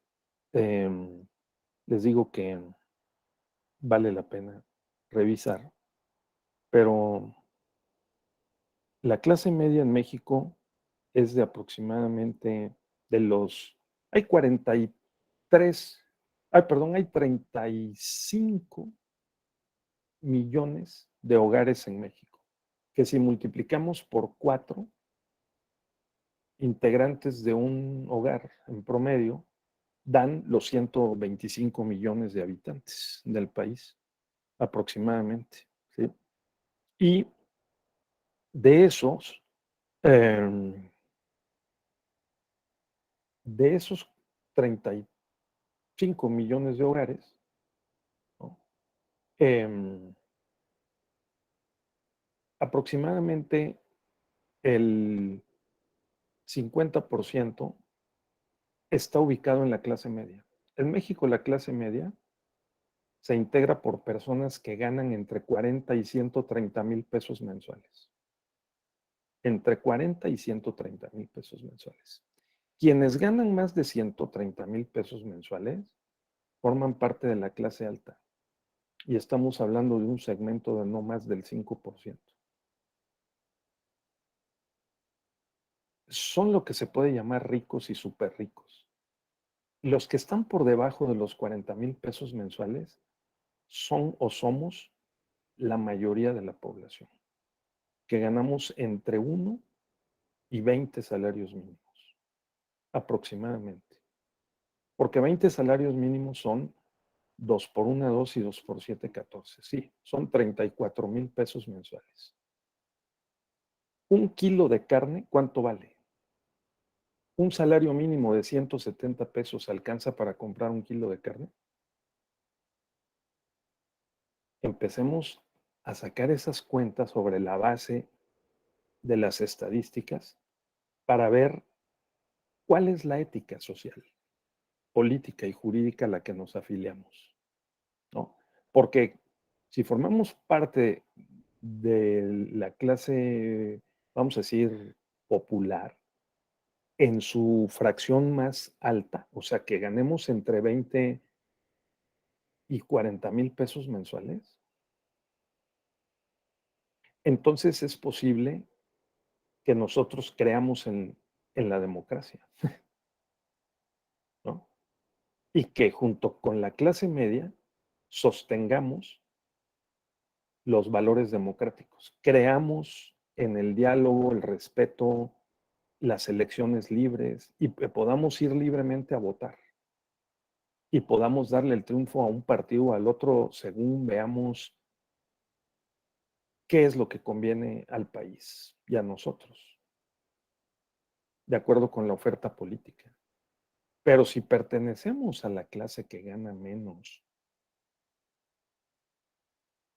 les digo que vale la pena revisar, pero la clase media en México es de aproximadamente de los, hay 43, hay 35 millones de hogares en México, que si multiplicamos por 4 integrantes de un hogar en promedio, dan los 125 millones de habitantes del país, aproximadamente. ¿Sí? Y de esos, eh, de esos 35 millones de hogares, ¿no? Aproximadamente el 50% está ubicado en la clase media. En México la clase media se integra por personas que ganan entre 40 y 130 mil pesos mensuales. Entre 40 y 130 mil pesos mensuales. Quienes ganan más de 130 mil pesos mensuales forman parte de la clase alta. Y estamos hablando de un segmento de no más del 5%. Son lo que se puede llamar ricos y súper ricos. Los que están por debajo de los 40 mil pesos mensuales son o somos la mayoría de la población, que ganamos entre 1 y 20 salarios mínimos, aproximadamente. Porque 20 salarios mínimos son 2 por 1, 2 y 2 por 7, 14. Sí, son 34 mil pesos mensuales. Un kilo de carne, ¿cuánto vale? ¿Un salario mínimo de 170 pesos alcanza para comprar un kilo de carne? Empecemos a sacar esas cuentas sobre la base de las estadísticas para ver cuál es la ética social, política y jurídica a la que nos afiliamos, ¿no? Porque si formamos parte de la clase, vamos a decir, popular, en su fracción más alta, o sea, que ganemos entre 20 y 40 mil pesos mensuales, entonces es posible que nosotros creamos en la democracia, ¿no? Y que junto con la clase media sostengamos los valores democráticos, creamos en el diálogo, el respeto, las elecciones libres y podamos ir libremente a votar y podamos darle el triunfo a un partido o al otro según veamos qué es lo que conviene al país y a nosotros, de acuerdo con la oferta política. Pero si pertenecemos a la clase que gana menos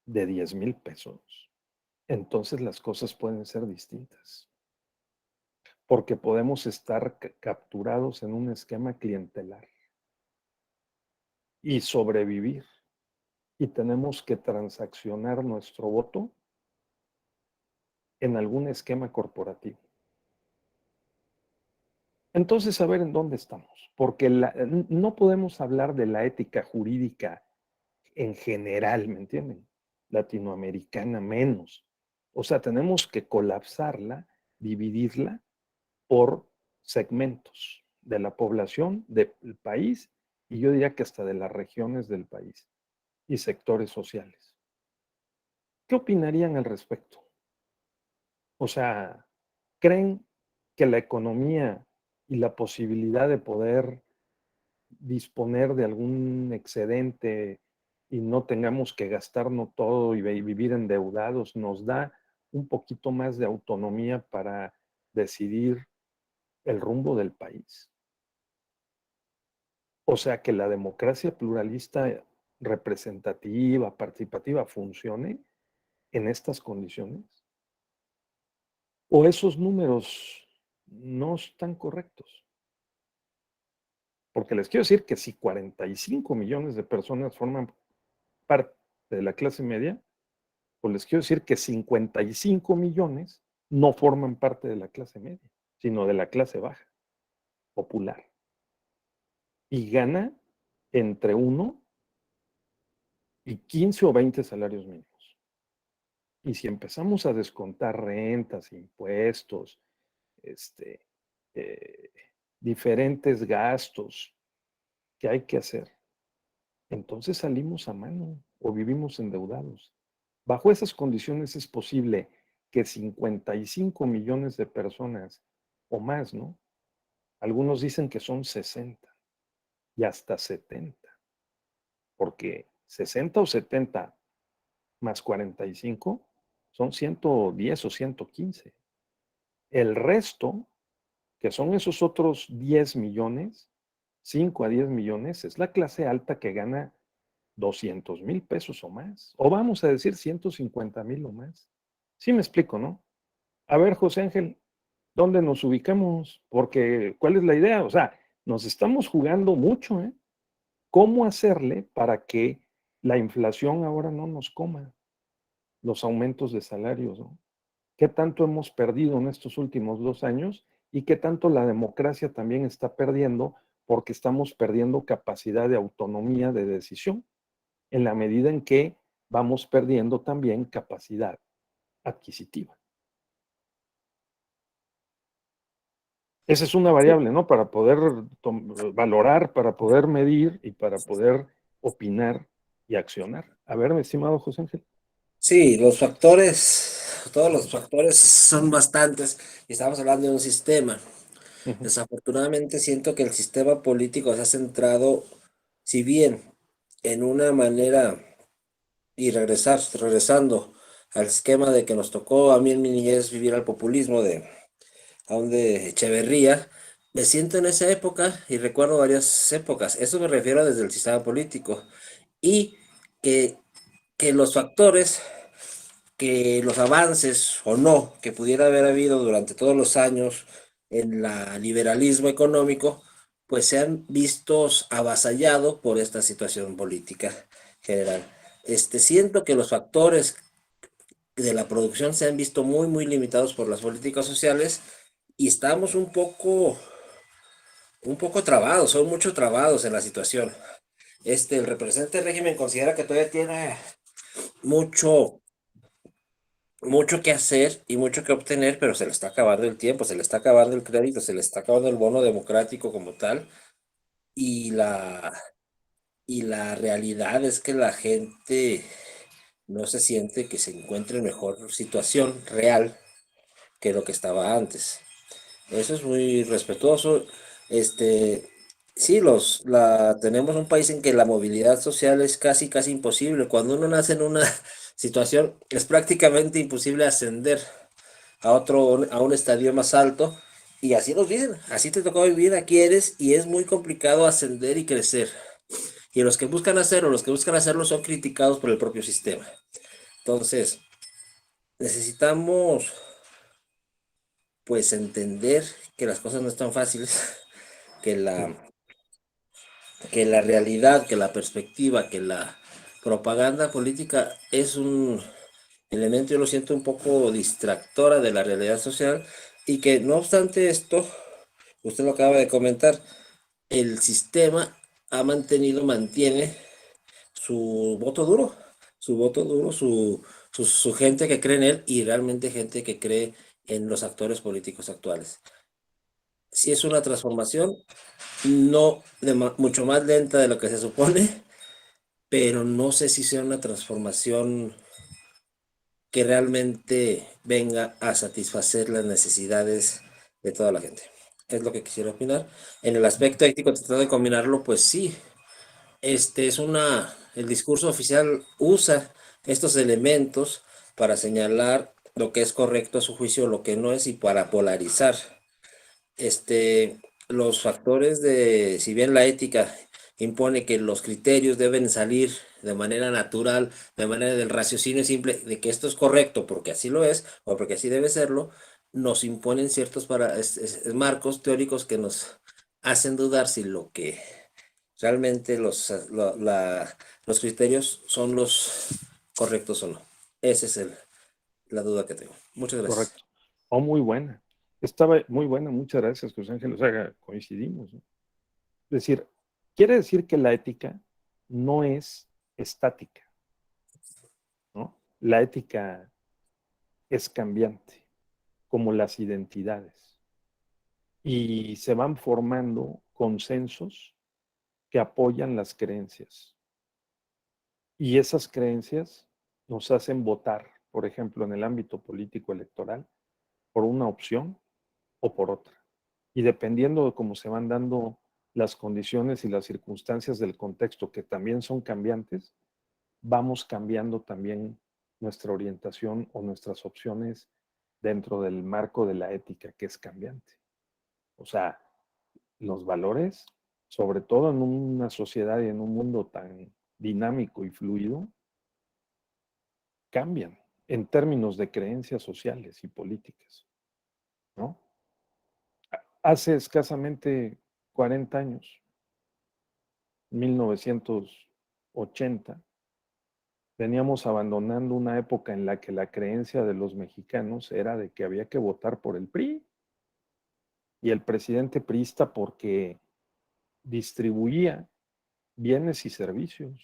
de 10,000 pesos, entonces las cosas pueden ser distintas. Porque podemos estar capturados en un esquema clientelar y sobrevivir. Y tenemos que transaccionar nuestro voto en algún esquema corporativo. Entonces, a ver en dónde estamos, porque no podemos hablar de la ética jurídica en general, ¿me entienden? Latinoamericana menos. O sea, tenemos que colapsarla, dividirla por segmentos de la población, del país, y yo diría que hasta de las regiones del país y sectores sociales. ¿Qué opinarían al respecto? O sea, ¿creen que la economía y la posibilidad de poder disponer de algún excedente y no tengamos que gastarnos todo y vivir endeudados nos da un poquito más de autonomía para decidir el rumbo del país? O sea, que la democracia pluralista, representativa, participativa funcione en estas condiciones. ¿O esos números no están correctos? Porque les quiero decir que si 45 millones de personas forman parte de la clase media, pues les quiero decir que 55 millones no forman parte de la clase media, sino de la clase baja, popular. Y gana entre 1 y 15 o 20 salarios mínimos. Y si empezamos a descontar rentas, impuestos, eh, diferentes gastos que hay que hacer, entonces salimos a mano o vivimos endeudados. Bajo esas condiciones es posible que 55 millones de personas o más, ¿no? Algunos dicen que son 60 y hasta 70, porque 60 o 70 más 45 son 110 o 115. El resto, que son esos otros 10 millones, 5 a 10 millones, es la clase alta que gana 200,000 pesos o más, o vamos a decir 150,000 o más. Sí me explico, ¿no? A ver, José Ángel, ¿dónde nos ubicamos? Porque, ¿cuál es la idea? O sea, nos estamos jugando mucho, ¿eh? ¿Cómo hacerle para que la inflación ahora no nos coma los aumentos de salarios, ¿no? ¿Qué tanto hemos perdido en estos últimos 2 años y qué tanto la democracia también está perdiendo porque estamos perdiendo capacidad de autonomía de decisión en la medida en que vamos perdiendo también capacidad adquisitiva? Esa es una variable, ¿no? Para poder valorar, para poder medir y para poder opinar y accionar. A ver, mi estimado José Ángel. Sí, los factores, todos los factores son bastantes y estamos hablando de un sistema. Ujú. Desafortunadamente siento que el sistema político se ha centrado, si bien en una manera y regresando al esquema de que nos tocó a mí en mi niñez vivir al populismo de aún de Echeverría, me siento en esa época y recuerdo varias épocas. Eso me refiero desde el sistema político y que, que los factores que los avances o no que pudiera haber habido durante todos los años en el liberalismo económico, pues se han vistos avasallados por esta situación política general. Siento que los factores de la producción se han visto muy, muy limitados por las políticas sociales y estamos un poco trabados, son mucho trabados en la situación. El representante del régimen considera que todavía tiene mucho mucho que hacer y mucho que obtener, pero se le está acabando el tiempo, se le está acabando el crédito, se le está acabando el bono democrático como tal, y y la realidad es que la gente no se siente que se encuentre en mejor situación real que lo que estaba antes. Eso es muy respetuoso. Sí, tenemos un país en que la movilidad social es casi, casi imposible. Cuando uno nace en una situación, es prácticamente imposible ascender a un estadio más alto Y así nos dicen, así te tocó vivir, aquí eres, y es muy complicado ascender y crecer. Y los que buscan hacerlo, los que buscan hacerlo son criticados por el propio sistema. Entonces, necesitamos pues entender que las cosas no están fáciles, que que la realidad, que la perspectiva, que la propaganda política es un elemento, yo lo siento un poco distractora de la realidad social y que no obstante esto, usted lo acaba de comentar, el sistema mantiene su voto duro, su gente que cree en él y realmente gente que cree en los actores políticos actuales. Si es una transformación, no mucho más lenta de lo que se supone, pero no sé si sea una transformación que realmente venga a satisfacer las necesidades de toda la gente. Es lo que quisiera opinar. En el aspecto ético, tratando de combinarlo, pues sí, el discurso oficial usa estos elementos para señalar lo que es correcto a su juicio, lo que no es, y para polarizar. este, los factores si bien la ética impone que los criterios deben salir de manera natural, de manera del raciocinio simple, de que esto es correcto porque así lo es o porque así debe serlo, nos imponen ciertos marcos teóricos que nos hacen dudar si lo que realmente los criterios son los correctos o no. Esa es la duda que tengo. Muchas gracias. Correcto. Oh, muy buena. Estaba muy buena, muchas gracias, José Ángel. O sea, coincidimos, ¿no? Es decir, quiere decir que la ética no es estática, ¿no? La ética es cambiante, como las identidades. Y se van formando consensos que apoyan las creencias. Y esas creencias nos hacen votar, por ejemplo, en el ámbito político electoral, por una opción o por otra. Y dependiendo de cómo se van dando las condiciones y las circunstancias del contexto, que también son cambiantes, vamos cambiando también nuestra orientación o nuestras opciones dentro del marco de la ética, que es cambiante. O sea, los valores, sobre todo en una sociedad y en un mundo tan dinámico y fluido, cambian en términos de creencias sociales y políticas, ¿no? Hace escasamente 40 años, 1980, veníamos abandonando una época en la que la creencia de los mexicanos era de que había que votar por el PRI y el presidente priista porque distribuía bienes y servicios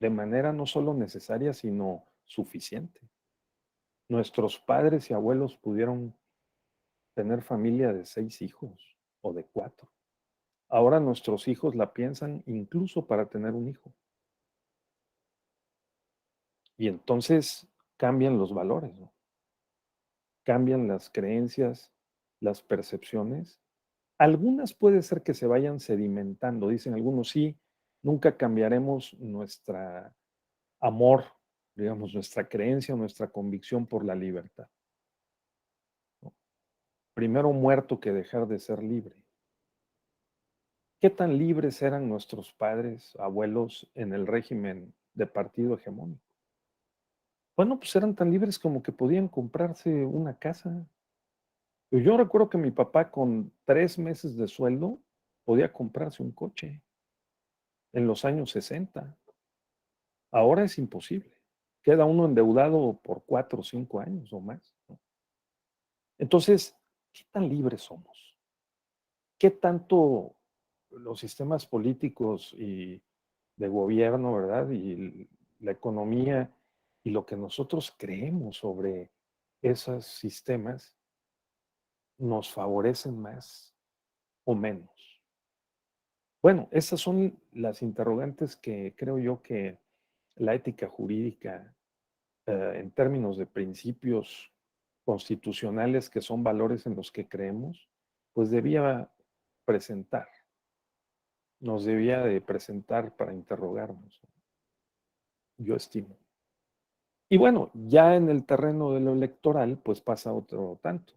de manera no solo necesaria, sino suficiente. Nuestros padres y abuelos pudieron tener familia de 6 hijos o de 4. Ahora nuestros hijos la piensan incluso para tener un hijo. Y entonces cambian los valores, ¿no? Cambian las creencias, las percepciones. Algunas puede ser que se vayan sedimentando, dicen algunos, sí, nunca cambiaremos nuestra amor, digamos, nuestra creencia, nuestra convicción por la libertad, ¿no? Primero muerto que dejar de ser libre. ¿Qué tan libres eran nuestros padres, abuelos en el régimen de partido hegemónico? Bueno, pues eran tan libres como que podían comprarse una casa. Yo recuerdo que mi papá con 3 meses de sueldo podía comprarse un coche en los años 60. Ahora es imposible. Queda uno endeudado por 4 o 5 años o más, ¿no? Entonces, ¿qué tan libres somos? ¿Qué tanto los sistemas políticos y de gobierno, ¿verdad? Y la economía y lo que nosotros creemos sobre esos sistemas nos favorecen más o menos? Bueno, esas son las interrogantes que creo yo que la ética jurídica, en términos de principios constitucionales, que son valores en los que creemos, pues debía presentar, nos debía de presentar para interrogarnos, yo estimo. Y bueno, ya en el terreno de lo electoral, pues pasa otro tanto.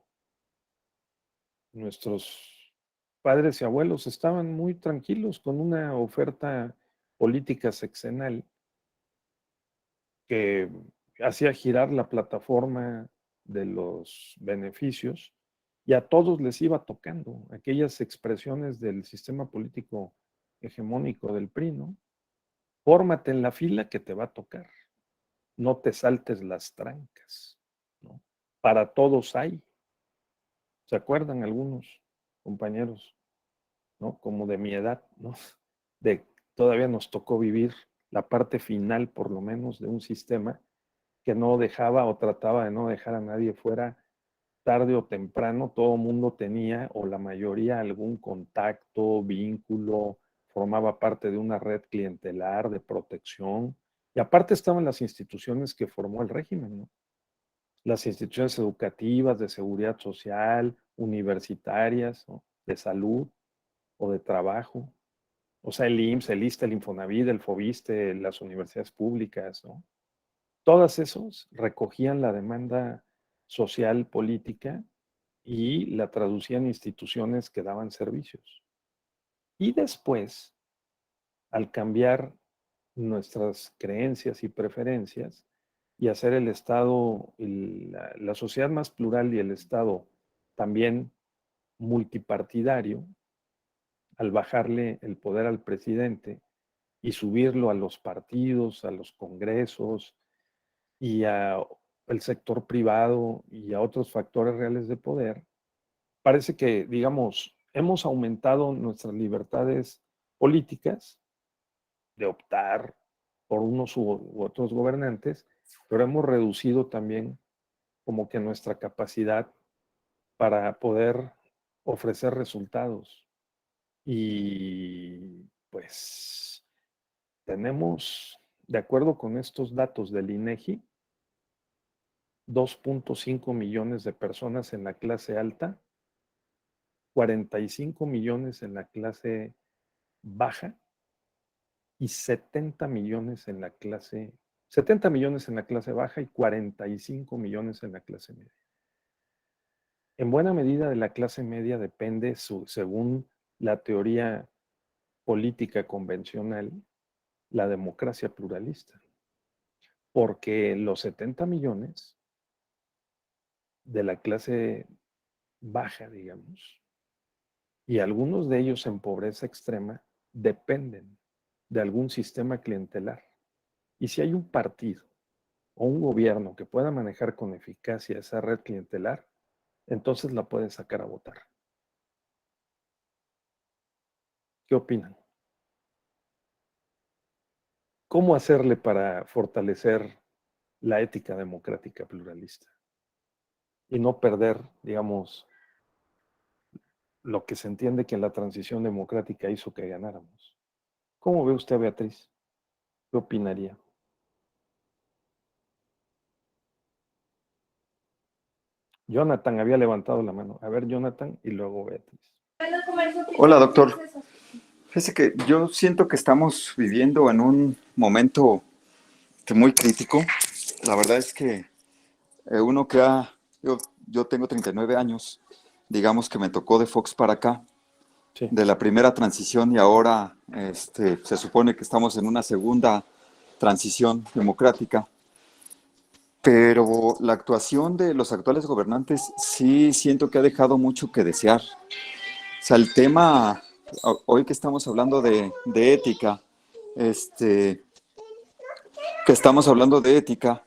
nuestros padres y abuelos estaban muy tranquilos con una oferta política sexenal que hacía girar la plataforma de los beneficios y a todos les iba tocando aquellas expresiones del sistema político hegemónico del PRI, ¿no? Fórmate en la fila que te va a tocar, no te saltes las trancas, ¿no? Para todos hay. ¿Se acuerdan algunos compañeros, ¿no? Como de mi edad, ¿no? De todavía nos tocó vivir la parte final, por lo menos, de un sistema que no dejaba o trataba de no dejar a nadie fuera tarde o temprano. Todo el mundo tenía, o la mayoría, algún contacto, vínculo, formaba parte de una red clientelar de protección. Y aparte estaban las instituciones que formó el régimen, ¿no? Las instituciones educativas, de seguridad social, universitarias, ¿no? De salud o de trabajo. O sea, el IMSS, el ISSSTE, el Infonavit, el FOBISTE, las universidades públicas, ¿no? Todas esos recogían la demanda social, política y la traducían en instituciones que daban servicios. Y después, al cambiar nuestras creencias y preferencias y hacer el Estado, la sociedad más plural y el Estado también multipartidario, al bajarle el poder al presidente y subirlo a los partidos, a los congresos y al sector privado y a otros factores reales de poder, parece que, digamos, hemos aumentado nuestras libertades políticas de optar por unos u otros gobernantes, pero hemos reducido también como que nuestra capacidad para poder ofrecer resultados. Y pues tenemos, de acuerdo con estos datos del INEGI, 2.5 millones de personas en la clase alta, 45 millones en la clase baja y 70 millones en la clase, 70 millones en la clase baja y 45 millones en la clase media. En buena medida de la clase media depende, según la teoría política convencional, la democracia pluralista. Porque los 70 millones de la clase baja, digamos, y algunos de ellos en pobreza extrema, dependen de algún sistema clientelar. Y si hay un partido o un gobierno que pueda manejar con eficacia esa red clientelar, entonces la pueden sacar a votar. ¿Qué opinan? ¿Cómo hacerle para fortalecer la ética democrática pluralista y no perder, digamos, lo que se entiende que la transición democrática hizo que ganáramos? ¿Cómo ve usted, Beatriz? ¿Qué opinaría? Jonathan había levantado la mano. A ver, Jonathan, y luego Beatriz. Hola, doctor. Fíjese que yo siento que estamos viviendo en un momento muy crítico. La verdad es que uno que yo tengo 39 años, digamos que me tocó de Fox para acá, Sí. de la primera transición, y ahora se supone que estamos en una segunda transición democrática. Pero la actuación de los actuales gobernantes sí siento que ha dejado mucho que desear. O sea, el tema, hoy que estamos hablando de ética, que estamos hablando de ética,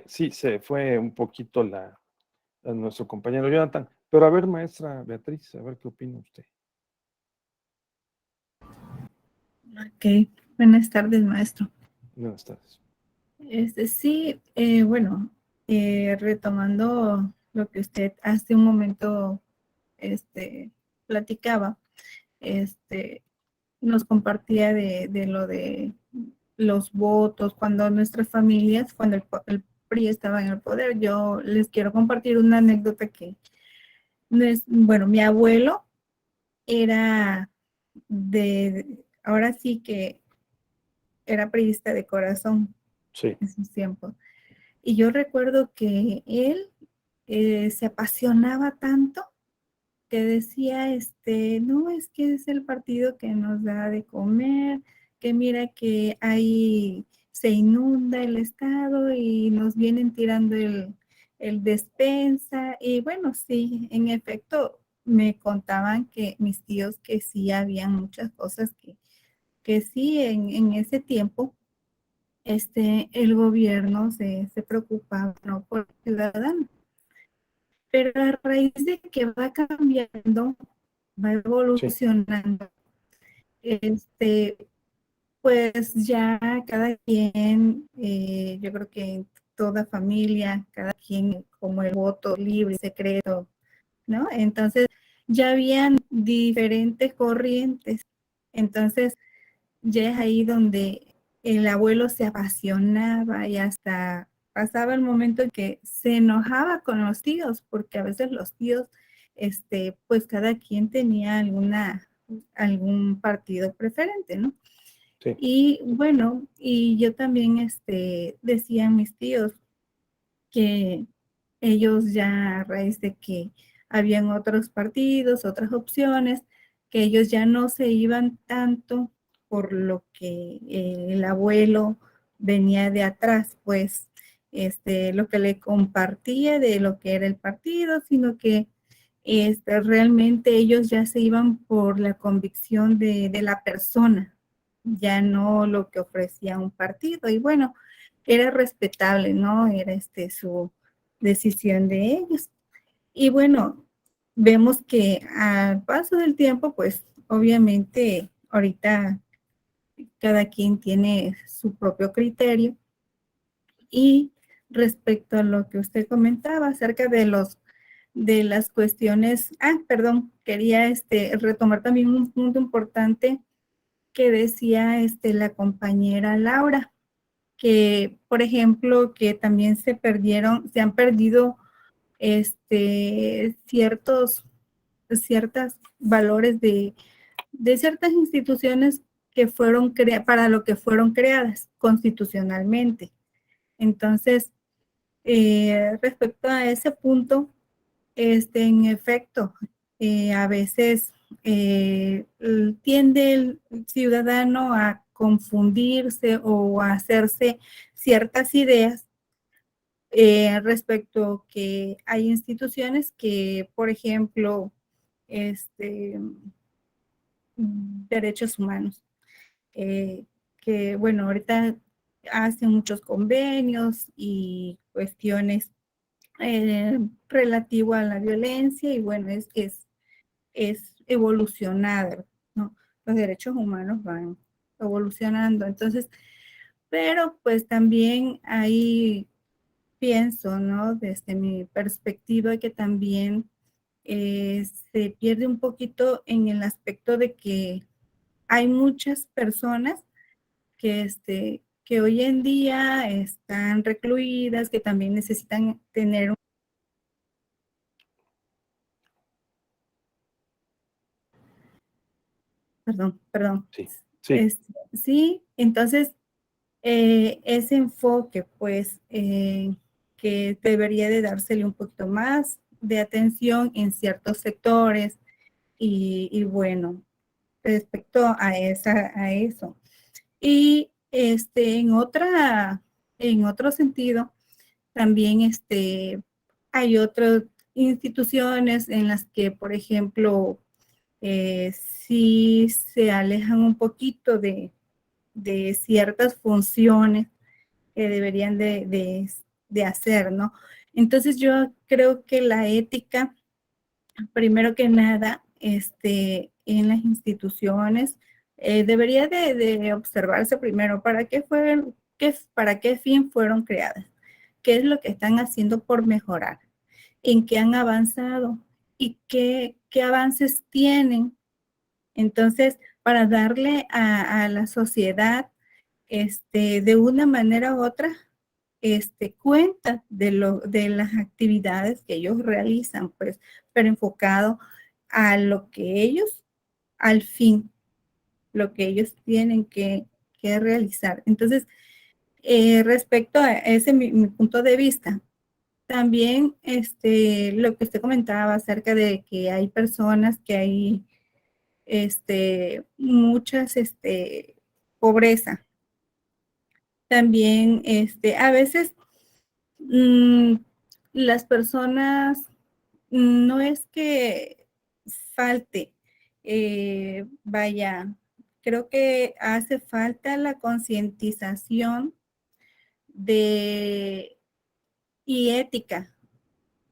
Sí, se fue un poquito nuestro compañero Jonathan. Pero a ver, maestra Beatriz, a ver qué opina usted. Ok, buenas tardes, maestro. Buenas tardes. Sí, bueno, retomando lo que usted hace un momento platicaba, nos compartía de lo de los votos, cuando nuestras familias, cuando el PRI estaba en el poder. Yo les quiero compartir una anécdota que no es, bueno, mi abuelo era ahora sí que era priista de corazón Sí, en sus tiempos. Y yo recuerdo que él se apasionaba tanto que decía, no, es que es el partido que nos da de comer, que mira que ahí se inunda el estado y nos vienen tirando el despensa. Y bueno, sí, en efecto, me contaban que mis tíos que sí habían muchas cosas que sí en ese tiempo el gobierno se preocupaba, ¿no?, por el ciudadano. Pero a raíz de que va cambiando, va sí, evolucionando, pues ya cada quien, yo creo que en toda familia, cada quien como el voto libre, secreto, ¿no? Entonces ya habían diferentes corrientes. Entonces ya es ahí donde el abuelo se apasionaba y hasta pasaba el momento en que se enojaba con los tíos, porque a veces los tíos, pues cada quien tenía algún partido preferente, ¿no? sí, Y bueno, y yo también, decían mis tíos que ellos ya a raíz de que habían otros partidos, otras opciones, que ellos ya no se iban tanto por lo que el abuelo venía de atrás, pues, lo que le compartía de lo que era el partido, sino que realmente ellos ya se iban por la convicción de la persona, ya no lo que ofrecía un partido. Y bueno, era respetable, ¿no? Era su decisión de ellos. Y bueno, vemos que al paso del tiempo, pues obviamente ahorita cada quien tiene su propio criterio. Y respecto a lo que usted comentaba acerca de las cuestiones, perdón, quería retomar también un punto importante que decía la compañera Laura, que, por ejemplo, que también se han perdido ciertos valores de ciertas instituciones que fueron para lo que fueron creadas constitucionalmente. Entonces, respecto a ese punto, en efecto, a veces tiende el ciudadano a confundirse o a hacerse ciertas ideas respecto que hay instituciones que, por ejemplo, derechos humanos, que bueno, ahorita hacen muchos convenios y cuestiones relativo a la violencia y bueno, es evolucionar, ¿no? Los derechos humanos van evolucionando. Entonces, pero pues también ahí pienso, ¿no? Desde mi perspectiva que también se pierde un poquito en el aspecto de que hay muchas personas que hoy en día están recluidas, que también necesitan tener perdón. sí, sí, Sí, entonces ese enfoque, pues, que debería de dársele un poquito más de atención en ciertos sectores y bueno, respecto a eso. Y en otro sentido, también hay otras instituciones en las que, por ejemplo, sí se alejan un poquito de ciertas funciones que deberían de hacer, ¿no? Entonces yo creo que la ética, primero que nada, en las instituciones, debería de observarse primero para qué fin fueron creadas, qué es lo que están haciendo por mejorar, en qué han avanzado y qué avances tienen. Entonces, para darle a la sociedad, de una manera u otra, cuenta de las actividades que ellos realizan, pues, pero enfocado a lo que ellos, al fin, lo que ellos tienen que realizar. Entonces, respecto a ese mi punto de vista, también lo que usted comentaba acerca de que hay personas que hay muchas pobreza. También a veces las personas no es que falte, vaya, creo que hace falta la concientización y ética,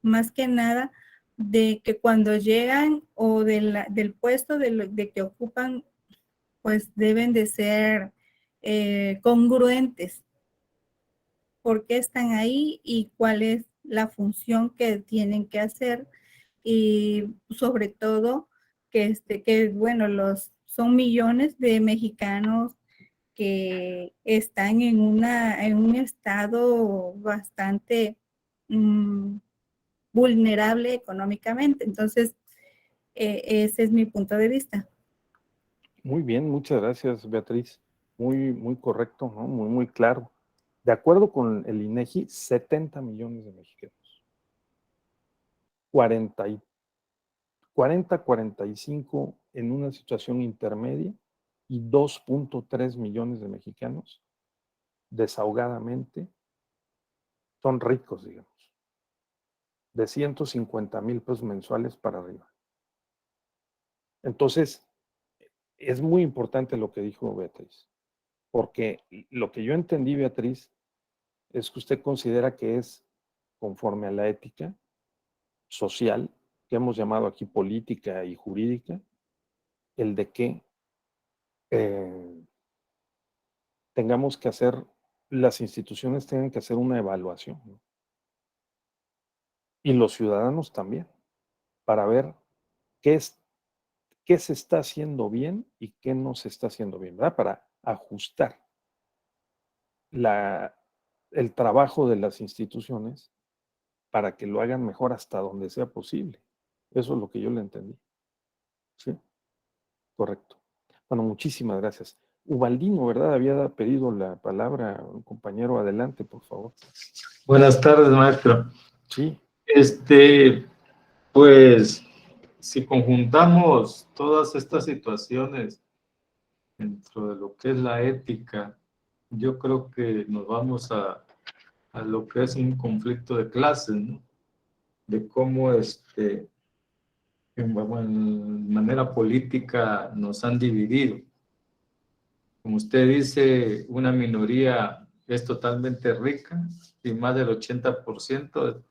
más que nada, de que cuando llegan o del puesto de que ocupan, pues deben de ser congruentes. ¿Por qué están ahí y cuál es la función que tienen que hacer? Y sobre todo que bueno, son millones de mexicanos que están en un estado bastante vulnerable económicamente. Entonces, ese es mi punto de vista. Muy bien, muchas gracias, Beatriz. Muy correcto, ¿no? Muy claro. De acuerdo con el INEGI, 70 millones de mexicanos. 45 en una situación intermedia y 2.3 millones de mexicanos, desahogadamente, son ricos, digamos, de 150,000 pesos mensuales para arriba. Entonces, es muy importante lo que dijo Beatriz, porque lo que yo entendí, Beatriz, es que usted considera que es conforme a la ética social, que hemos llamado aquí política y jurídica, el de que tengamos que hacer, las instituciones tengan que hacer una evaluación, ¿no? Y los ciudadanos también, para ver qué se está haciendo bien y qué no se está haciendo bien, ¿verdad? Para ajustar el trabajo de las instituciones para que lo hagan mejor hasta donde sea posible. Eso es lo que yo le entendí. Sí, correcto. Bueno, muchísimas gracias. Ubaldino, ¿verdad? Había pedido la palabra, un compañero. Adelante, por favor. Buenas tardes, maestro. Sí. Pues, si conjuntamos todas estas situaciones dentro de lo que es la ética, yo creo que nos vamos a lo que es un conflicto de clases, ¿no? De cómo en manera política nos han dividido. Como usted dice, una minoría es totalmente rica y más del 80%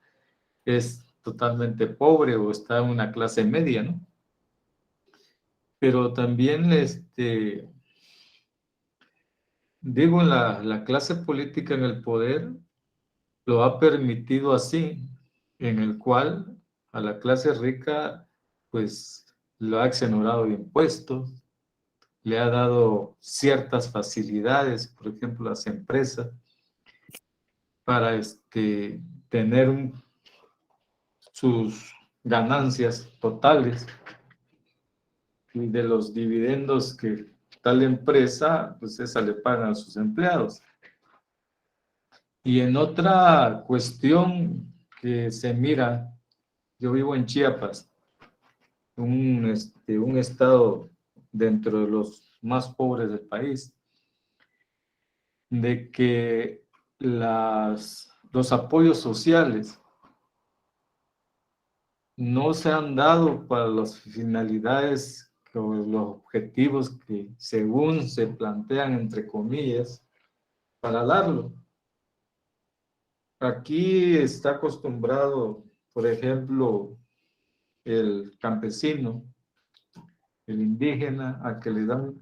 es totalmente pobre o está en una clase media, ¿no? Pero también, digo, la clase política en el poder lo ha permitido así, en el cual a la clase rica, pues, lo ha exonerado de impuestos, le ha dado ciertas facilidades, por ejemplo, las empresas, para tener sus ganancias totales y de los dividendos que tal empresa, pues esa le pagan a sus empleados. Y en otra cuestión que se mira, yo vivo en Chiapas, un estado dentro de los más pobres del país, de que los apoyos sociales no se han dado para las finalidades o los objetivos que según se plantean, entre comillas, para darlo. Aquí está acostumbrado, por ejemplo, el campesino, el indígena, a que le dan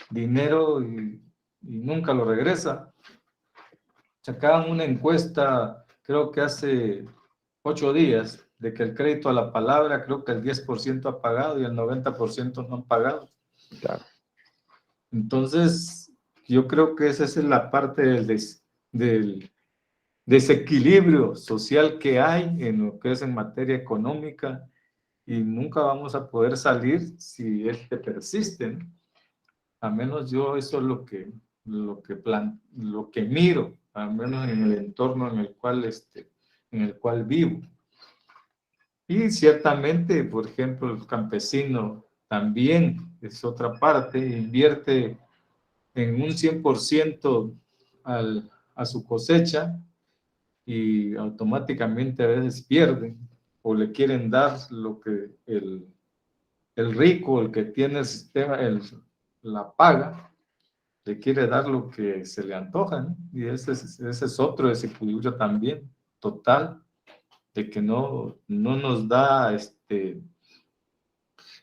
dinero y nunca lo regresa. Sacaban una encuesta, creo que hace 8 días, de que el crédito a la palabra, creo que el 10% ha pagado y el 90% no han pagado. Claro. Entonces, yo creo que esa es la parte del desequilibrio social que hay en lo que es en materia económica, y nunca vamos a poder salir si este persiste, ¿no? A menos yo eso es lo que miro, al menos en el entorno en el cual vivo. Y ciertamente, por ejemplo, el campesino también es otra parte, invierte en un 100% a su cosecha, y automáticamente a veces pierden o le quieren dar lo que el rico, el que tiene el sistema, la paga, le quiere dar lo que se le antoja, ¿no? Y ese es otro desequilibrio también total, de que no nos da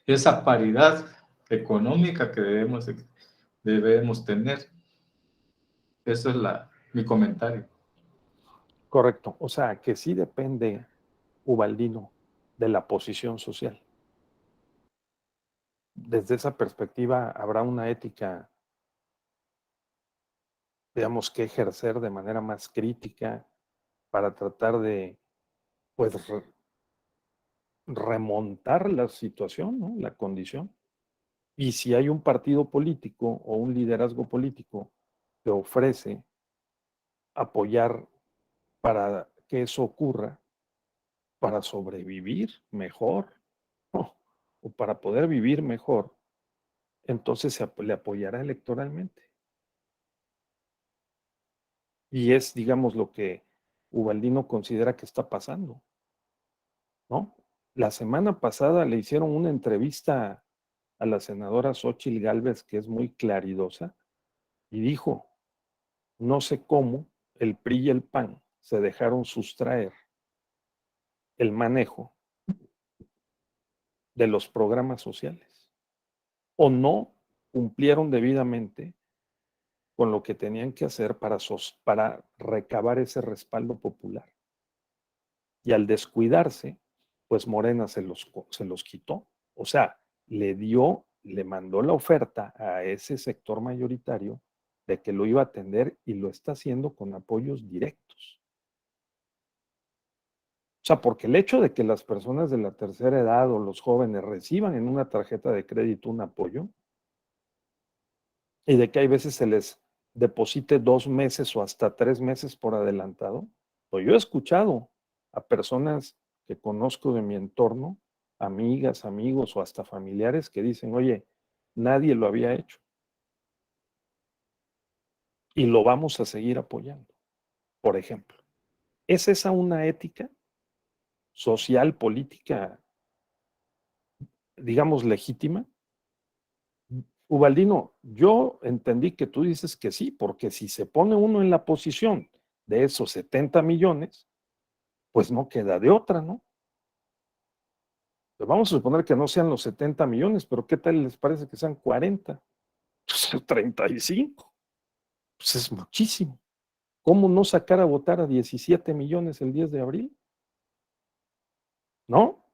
esa paridad económica que debemos tener. Eso es mi comentario. Correcto. O sea, que sí depende, Ubaldino, de la posición social. Desde esa perspectiva, habrá una ética, digamos, que ejercer de manera más crítica para tratar de, pues, remontar la situación, ¿no? La condición. Y si hay un partido político o un liderazgo político que ofrece apoyar para que eso ocurra, para sobrevivir mejor, ¿no? O para poder vivir mejor, entonces le apoyará electoralmente. Y es, digamos, lo que Ubaldino considera que está pasando, ¿no? La semana pasada le hicieron una entrevista a la senadora Xóchitl Gálvez, que es muy claridosa, y dijo, no sé cómo el PRI y el PAN se dejaron sustraer el manejo de los programas sociales o no cumplieron debidamente con lo que tenían que hacer para recabar ese respaldo popular. Y al descuidarse, pues Morena se los quitó. O sea, le mandó la oferta a ese sector mayoritario de que lo iba a atender y lo está haciendo con apoyos directos. O sea, porque el hecho de que las personas de la tercera edad o los jóvenes reciban en una tarjeta de crédito un apoyo y de que hay veces se les deposite 2 meses o hasta 3 meses por adelantado, pues yo he escuchado a personas que conozco de mi entorno, amigas, amigos o hasta familiares que dicen, oye, nadie lo había hecho y lo vamos a seguir apoyando, por ejemplo. ¿Es esa una ética social, política, digamos, legítima? Ubaldino, yo entendí que tú dices que sí, porque si se pone uno en la posición de esos 70 millones, pues no queda de otra, ¿no? Pues vamos a suponer que no sean los 70 millones, pero ¿qué tal les parece que sean 40? Pues 35. Pues es muchísimo. ¿Cómo no sacar a votar a 17 millones el 10 de abril? ¿No?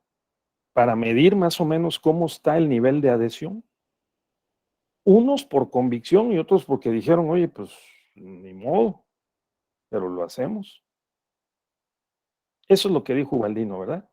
Para medir más o menos cómo está el nivel de adhesión. Unos por convicción y otros porque dijeron, oye, pues ni modo, pero lo hacemos. Eso es lo que dijo Ubaldino, ¿verdad?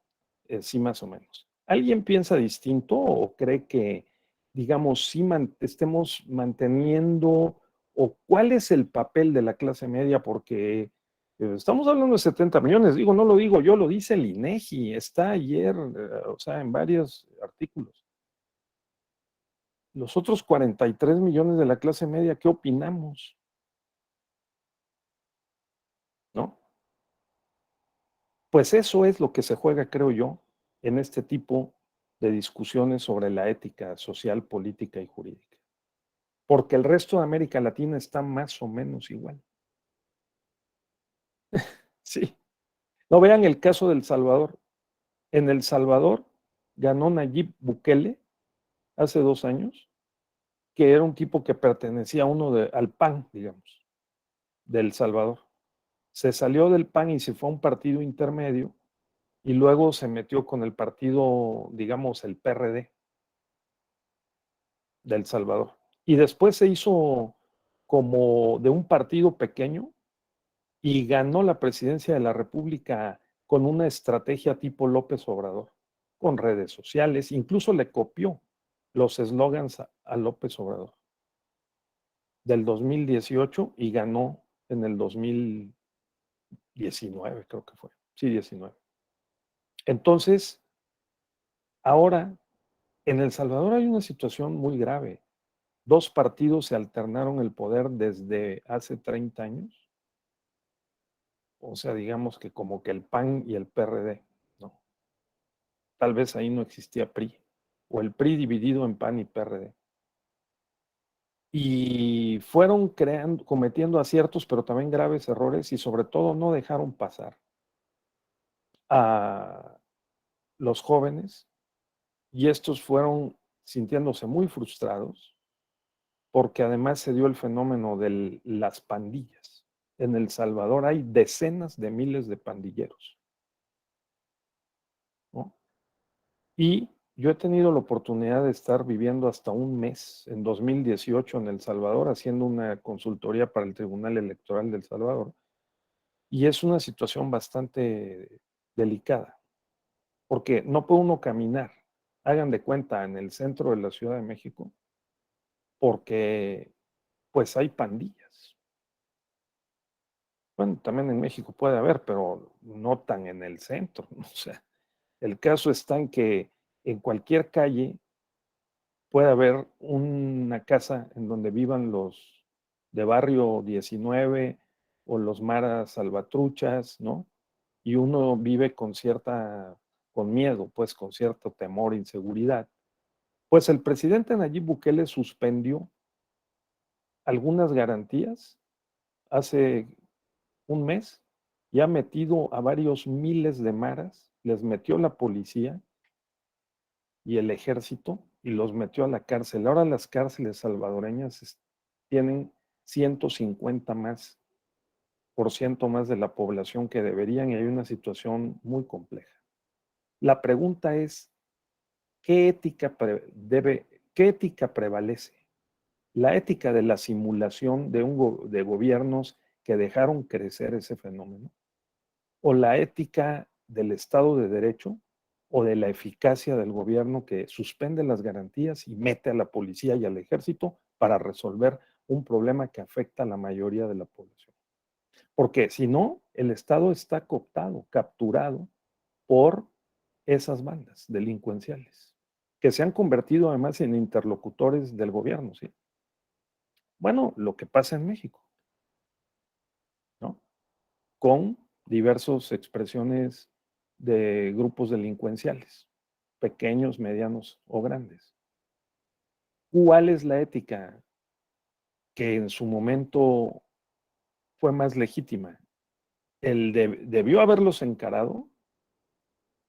Sí, más o menos. ¿Alguien piensa distinto o cree que, digamos, sí estemos manteniendo o cuál es el papel de la clase media? Porque estamos hablando de 70 millones, digo, no lo digo yo, lo dice el INEGI, está ayer, o sea, en varios artículos. Los otros 43 millones de la clase media, ¿qué opinamos? ¿No? Pues eso es lo que se juega, creo yo, en este tipo de discusiones sobre la ética social, política y jurídica. Porque el resto de América Latina está más o menos igual. Sí. No vean el caso del Salvador. En El Salvador ganó Nayib Bukele hace 2 años, que era un tipo que pertenecía al PAN, digamos, del Salvador. Se salió del PAN y se fue a un partido intermedio y luego se metió con el partido, digamos, el PRD del Salvador. Y después se hizo como de un partido pequeño y ganó la presidencia de la República con una estrategia tipo López Obrador, con redes sociales, incluso le copió los eslogans a López Obrador del 2018 y ganó en el 2019, creo que fue. Sí, 19. Entonces, ahora, en El Salvador hay una situación muy grave. Dos partidos se alternaron el poder desde hace 30 años. O sea, digamos que como que el PAN y el PRD, ¿no? Tal vez ahí no existía PRI, o el PRI dividido en PAN y PRD. Y fueron cometiendo aciertos, pero también graves errores, y sobre todo no dejaron pasar a los jóvenes, y estos fueron sintiéndose muy frustrados, porque además se dio el fenómeno de las pandillas. En El Salvador hay decenas de miles de pandilleros, ¿no? Y yo he tenido la oportunidad de estar viviendo hasta un mes en 2018 en El Salvador, haciendo una consultoría para el Tribunal Electoral de El Salvador, y es una situación bastante delicada, porque no puede uno caminar, hagan de cuenta, en el centro de la Ciudad de México, porque pues hay pandillas. Bueno, también en México puede haber, pero no tan en el centro, ¿no? O sea, el caso está en que en cualquier calle puede haber una casa en donde vivan los de barrio 19 o los maras salvatruchas, ¿no? Y uno vive con miedo, pues con cierto temor, inseguridad. Pues el presidente Nayib Bukele suspendió algunas garantías hace un mes y ha metido a varios miles de maras, les metió la policía y el ejército y los metió a la cárcel. Ahora las cárceles salvadoreñas tienen 150 más por ciento más de la población que deberían, y hay una situación muy compleja. La pregunta es, ¿qué ética prevalece? ¿La ética de la simulación de gobiernos que dejaron crecer ese fenómeno? ¿O la ética del Estado de Derecho o de la eficacia del gobierno que suspende las garantías y mete a la policía y al ejército para resolver un problema que afecta a la mayoría de la población? Porque si no, el Estado está cooptado, capturado por esas bandas delincuenciales, que se han convertido además en interlocutores del gobierno, ¿sí? Bueno, lo que pasa en México, ¿no? Con diversas expresiones de grupos delincuenciales, pequeños, medianos o grandes. ¿Cuál es la ética que en su momento fue más legítima? ¿Debió haberlos encarado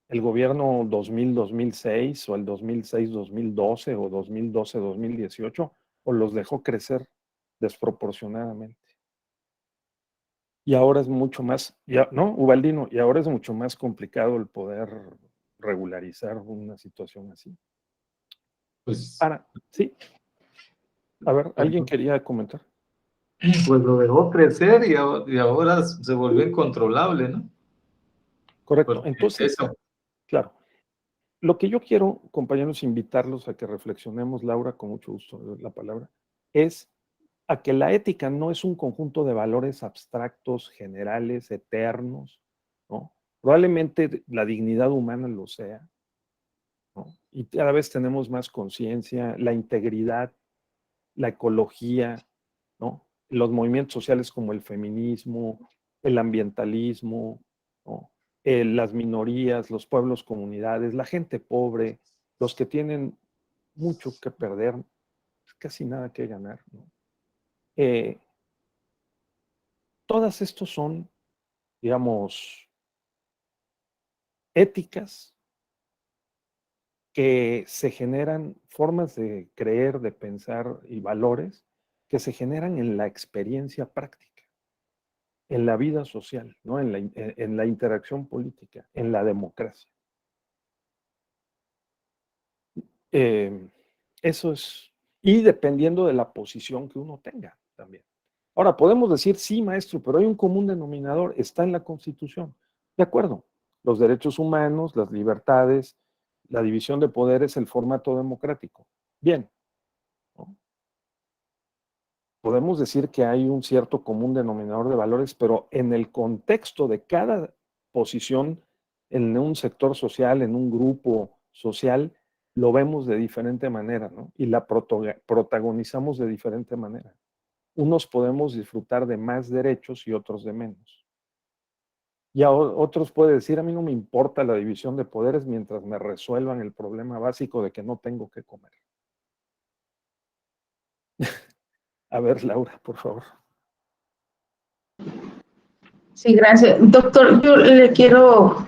el gobierno 2000-2006 o el 2006-2012 o 2012-2018, o los dejó crecer desproporcionadamente? Y ahora es mucho más, ¿no, Ubaldino? Y ahora es mucho más complicado el poder regularizar una situación así. Pues, Sí. A ver, ¿alguien quería comentar? pues lo dejó crecer y ahora se volvió incontrolable, ¿no? Correcto. Porque Entonces, eso, claro, lo que yo quiero, compañeros, invitarlos a que reflexionemos, Laura, con mucho gusto la palabra, es a que la ética no es un conjunto de valores abstractos, generales, eternos, ¿no? Probablemente la dignidad humana lo sea, ¿no? Y cada vez tenemos más conciencia, la integridad, la ecología, ¿no? Los movimientos sociales como el feminismo, el ambientalismo, ¿no? Las minorías, los pueblos, comunidades, la gente pobre, los que tienen mucho que perder, casi nada que ganar, ¿no? Todas estos son, digamos, éticas que se generan, formas de creer, de pensar y valores que se generan en la experiencia práctica, en la vida social, ¿no? En la interacción política, en la democracia. Eso es, y dependiendo de la posición que uno tenga también. Ahora, podemos decir, sí, maestro, pero hay un común denominador, está en la Constitución. De acuerdo, los derechos humanos, las libertades, la división de poderes, el formato democrático. Bien, ¿no? Podemos decir que hay un cierto común denominador de valores, pero en el contexto de cada posición en un sector social, en un grupo social, lo vemos de diferente manera, ¿no? Y la protagonizamos de diferente manera. Unos podemos disfrutar de más derechos y otros de menos. Y a otros puede decir, a mí no me importa la división de poderes mientras me resuelvan el problema básico de que no tengo que comer. A ver, Laura, por favor. Sí, gracias. Doctor, yo le quiero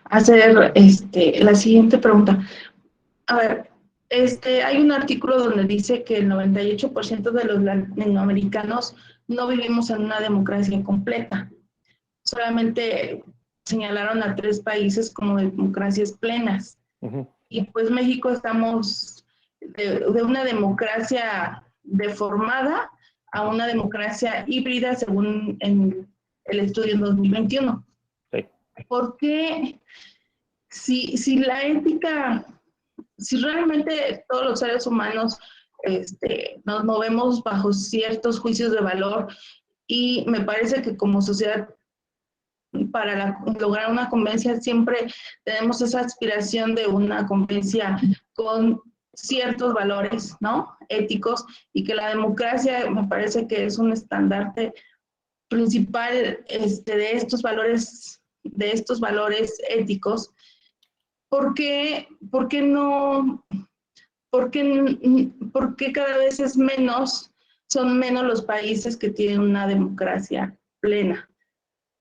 hacer la siguiente pregunta. A ver, hay un artículo donde dice que el 98% de los latinoamericanos no vivimos en una democracia completa. Solamente señalaron a 3 países como democracias plenas. Uh-huh. Y pues México estamos de una democracia deformada a una democracia híbrida según en el estudio en 2021. Sí. ¿Por qué si la ética, si realmente todos los seres humanos nos movemos bajo ciertos juicios de valor y me parece que como sociedad para lograr una convivencia siempre tenemos esa aspiración de una convivencia con ciertos valores, ¿no? Éticos, y que la democracia me parece que es un estandarte principal de estos valores éticos. ¿Por qué no? ¿Por qué cada vez son menos los países que tienen una democracia plena?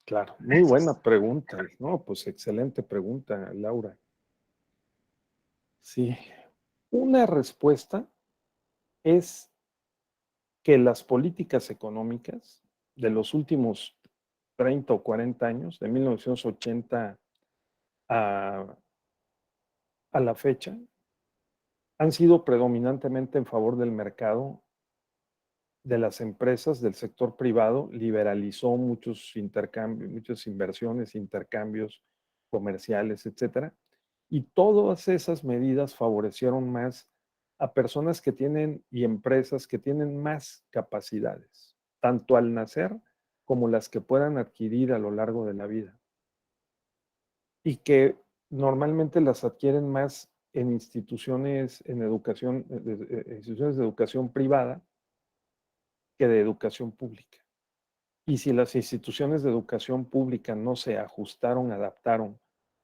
Claro, muy buena pregunta. No, pues excelente pregunta, Laura. Sí, una respuesta es que las políticas económicas de los últimos 30 o 40 años, de 1980 a la fecha, han sido predominantemente en favor del mercado, de las empresas, del sector privado, liberalizó muchos intercambios, muchas inversiones, intercambios comerciales, etcétera. Y todas esas medidas favorecieron más a personas que tienen y empresas que tienen más capacidades, tanto al nacer como las que puedan adquirir a lo largo de la vida. Y que normalmente las adquieren más en instituciones, en educación, instituciones de educación privada que de educación pública. Y si las instituciones de educación pública no se ajustaron, adaptaron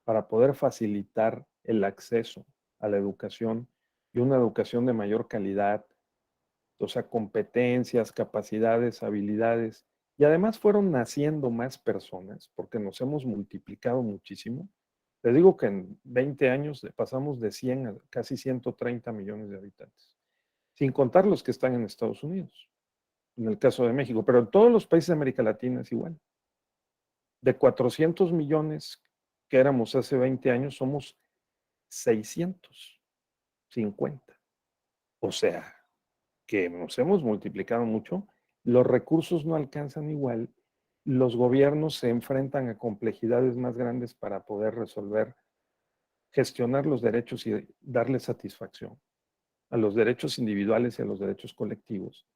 para poder facilitar el acceso a la educación y una educación de mayor calidad, o sea, competencias, capacidades, habilidades, y además fueron naciendo más personas, porque nos hemos multiplicado muchísimo. Les digo que en 20 años pasamos de 100 a casi 130 millones de habitantes, sin contar los que están en Estados Unidos, en el caso de México, pero en todos los países de América Latina es igual. De 400 millones que éramos hace 20 años, somos 650. O sea, que nos hemos multiplicado mucho, los recursos no alcanzan igual, los gobiernos se enfrentan a complejidades más grandes para poder resolver, gestionar los derechos y darle satisfacción a los derechos individuales y a los derechos colectivos.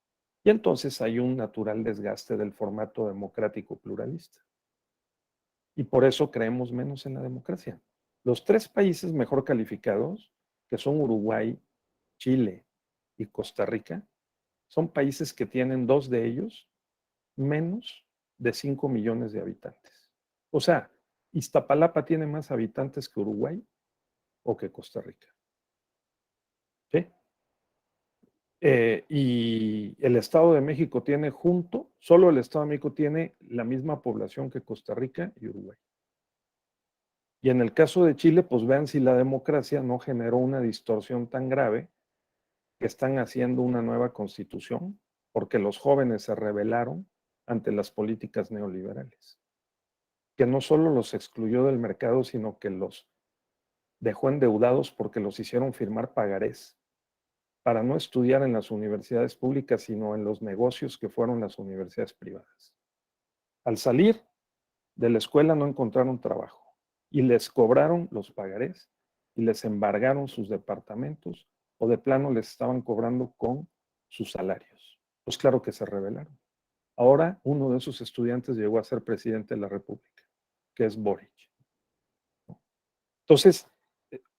Y entonces hay un natural desgaste del formato democrático pluralista. Y por eso creemos menos en la democracia. Los 3 países mejor calificados, que son Uruguay, Chile y Costa Rica, son países que tienen 2 de ellos menos de 5 millones de habitantes. O sea, Iztapalapa tiene más habitantes que Uruguay o que Costa Rica. ¿Sí? Y el Estado de México tiene solo el Estado de México tiene la misma población que Costa Rica y Uruguay. Y en el caso de Chile, pues vean si la democracia no generó una distorsión tan grave que están haciendo una nueva constitución, porque los jóvenes se rebelaron ante las políticas neoliberales, que no solo los excluyó del mercado, sino que los dejó endeudados porque los hicieron firmar pagarés para no estudiar en las universidades públicas, sino en los negocios que fueron las universidades privadas. Al salir de la escuela no encontraron trabajo y les cobraron los pagarés y les embargaron sus departamentos o de plano les estaban cobrando con sus salarios. Pues claro que se rebelaron. Ahora uno de esos estudiantes llegó a ser presidente de la República, que es Boric. Entonces,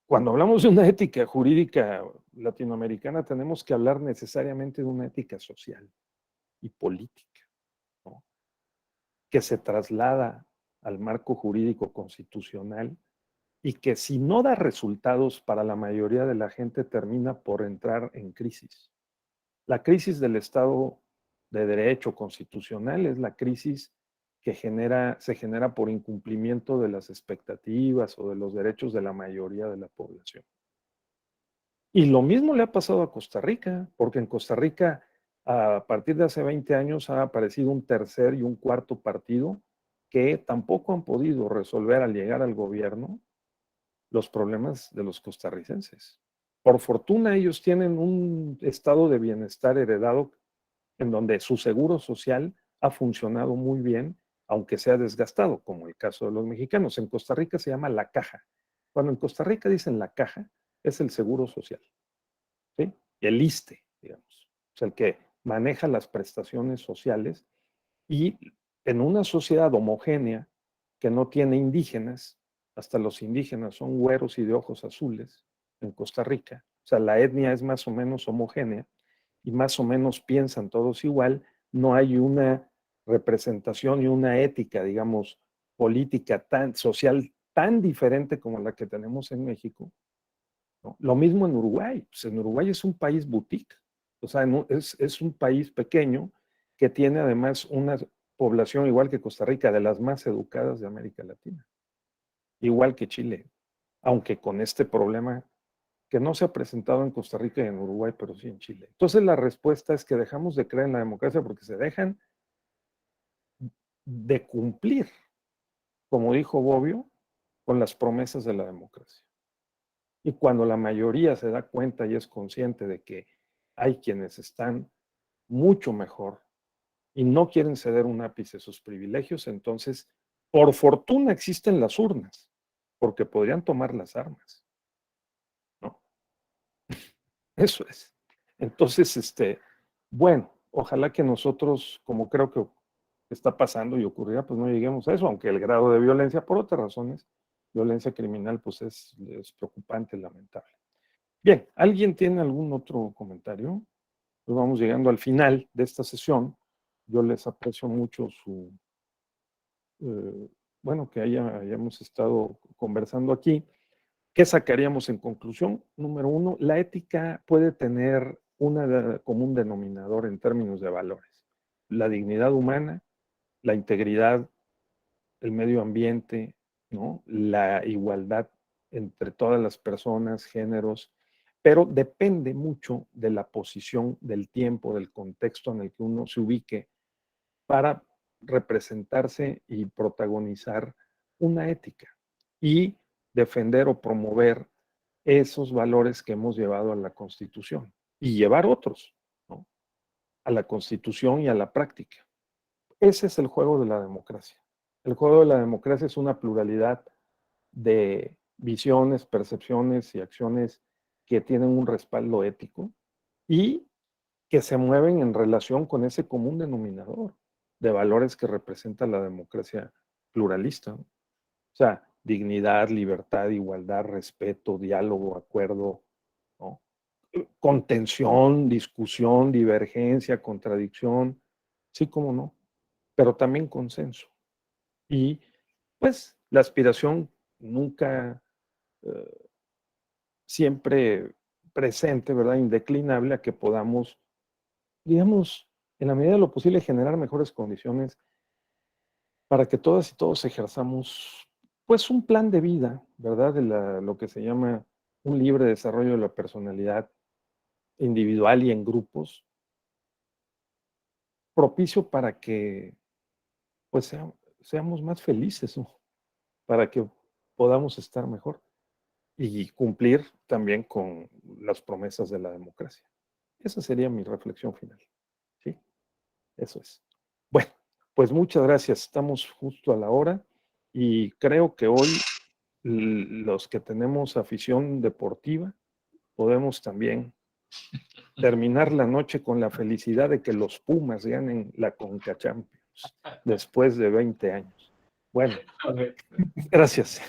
cuando hablamos de una ética jurídica latinoamericana, tenemos que hablar necesariamente de una ética social y política, ¿no? Que se traslada al marco jurídico constitucional y que si no da resultados para la mayoría de la gente termina por entrar en crisis. La crisis del Estado de Derecho constitucional es la crisis que se genera por incumplimiento de las expectativas o de los derechos de la mayoría de la población. Y lo mismo le ha pasado a Costa Rica, porque en Costa Rica a partir de hace 20 años ha aparecido un tercer y un cuarto partido que tampoco han podido resolver al llegar al gobierno los problemas de los costarricenses. Por fortuna ellos tienen un estado de bienestar heredado en donde su seguro social ha funcionado muy bien, aunque sea desgastado, como el caso de los mexicanos. En Costa Rica se llama la caja. Cuando en Costa Rica dicen la caja, es el seguro social, ¿sí? El ISSSTE, digamos, es el que maneja las prestaciones sociales y en una sociedad homogénea que no tiene indígenas, hasta los indígenas son güeros y de ojos azules en Costa Rica, o sea, la etnia es más o menos homogénea y más o menos piensan todos igual, no hay una representación y una ética, digamos, política tan social, tan diferente como la que tenemos en México, ¿no? Lo mismo en Uruguay, pues en Uruguay es un país boutique, o sea, es un país pequeño que tiene además una población igual que Costa Rica, de las más educadas de América Latina, igual que Chile, aunque con este problema que no se ha presentado en Costa Rica y en Uruguay, pero sí en Chile. Entonces la respuesta es que dejamos de creer en la democracia porque se dejan de cumplir, como dijo Bobbio, con las promesas de la democracia. Y cuando la mayoría se da cuenta y es consciente de que hay quienes están mucho mejor y no quieren ceder un ápice sus privilegios, entonces, por fortuna existen las urnas, porque podrían tomar las armas, ¿no? Eso es. Entonces, bueno, ojalá que nosotros, como creo que está pasando y ocurrirá, pues no lleguemos a eso, aunque el grado de violencia, por otras razones, violencia criminal, pues es preocupante, lamentable. Bien, ¿alguien tiene algún otro comentario? Pues vamos llegando al final de esta sesión. Yo les aprecio mucho bueno, que hayamos estado conversando aquí. ¿Qué sacaríamos en conclusión? Número uno, la ética puede tener un común denominador en términos de valores. La dignidad humana, la integridad, el medio ambiente, ¿no? La igualdad entre todas las personas, géneros, pero depende mucho de la posición, del tiempo, del contexto en el que uno se ubique para representarse y protagonizar una ética y defender o promover esos valores que hemos llevado a la Constitución y llevar otros, ¿no? A la Constitución y a la práctica. Ese es el juego de la democracia. El juego de la democracia es una pluralidad de visiones, percepciones y acciones que tienen un respaldo ético y que se mueven en relación con ese común denominador de valores que representa la democracia pluralista, ¿no? O sea, dignidad, libertad, igualdad, respeto, diálogo, acuerdo, ¿no? Contención, discusión, divergencia, contradicción, sí, cómo no, pero también consenso. Y pues la aspiración nunca, siempre presente, ¿verdad? Indeclinable a que podamos, digamos, en la medida de lo posible, generar mejores condiciones para que todas y todos ejerzamos, pues, un plan de vida, ¿verdad? De lo que se llama un libre desarrollo de la personalidad individual y en grupos, propicio para que, pues, seamos más felices, ¿no? Para que podamos estar mejor y cumplir también con las promesas de la democracia. Esa sería mi reflexión final. ¿Sí? Eso es. Bueno, pues muchas gracias. Estamos justo a la hora y creo que hoy los que tenemos afición deportiva podemos también terminar la noche con la felicidad de que los Pumas ganen la Conca Champions después de 20 años. Bueno, gracias.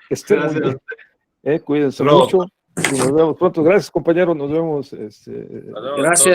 Que estén muy bien. Cuídense mucho y nos vemos pronto. Gracias, compañero. Nos vemos. Nos vemos Gracias.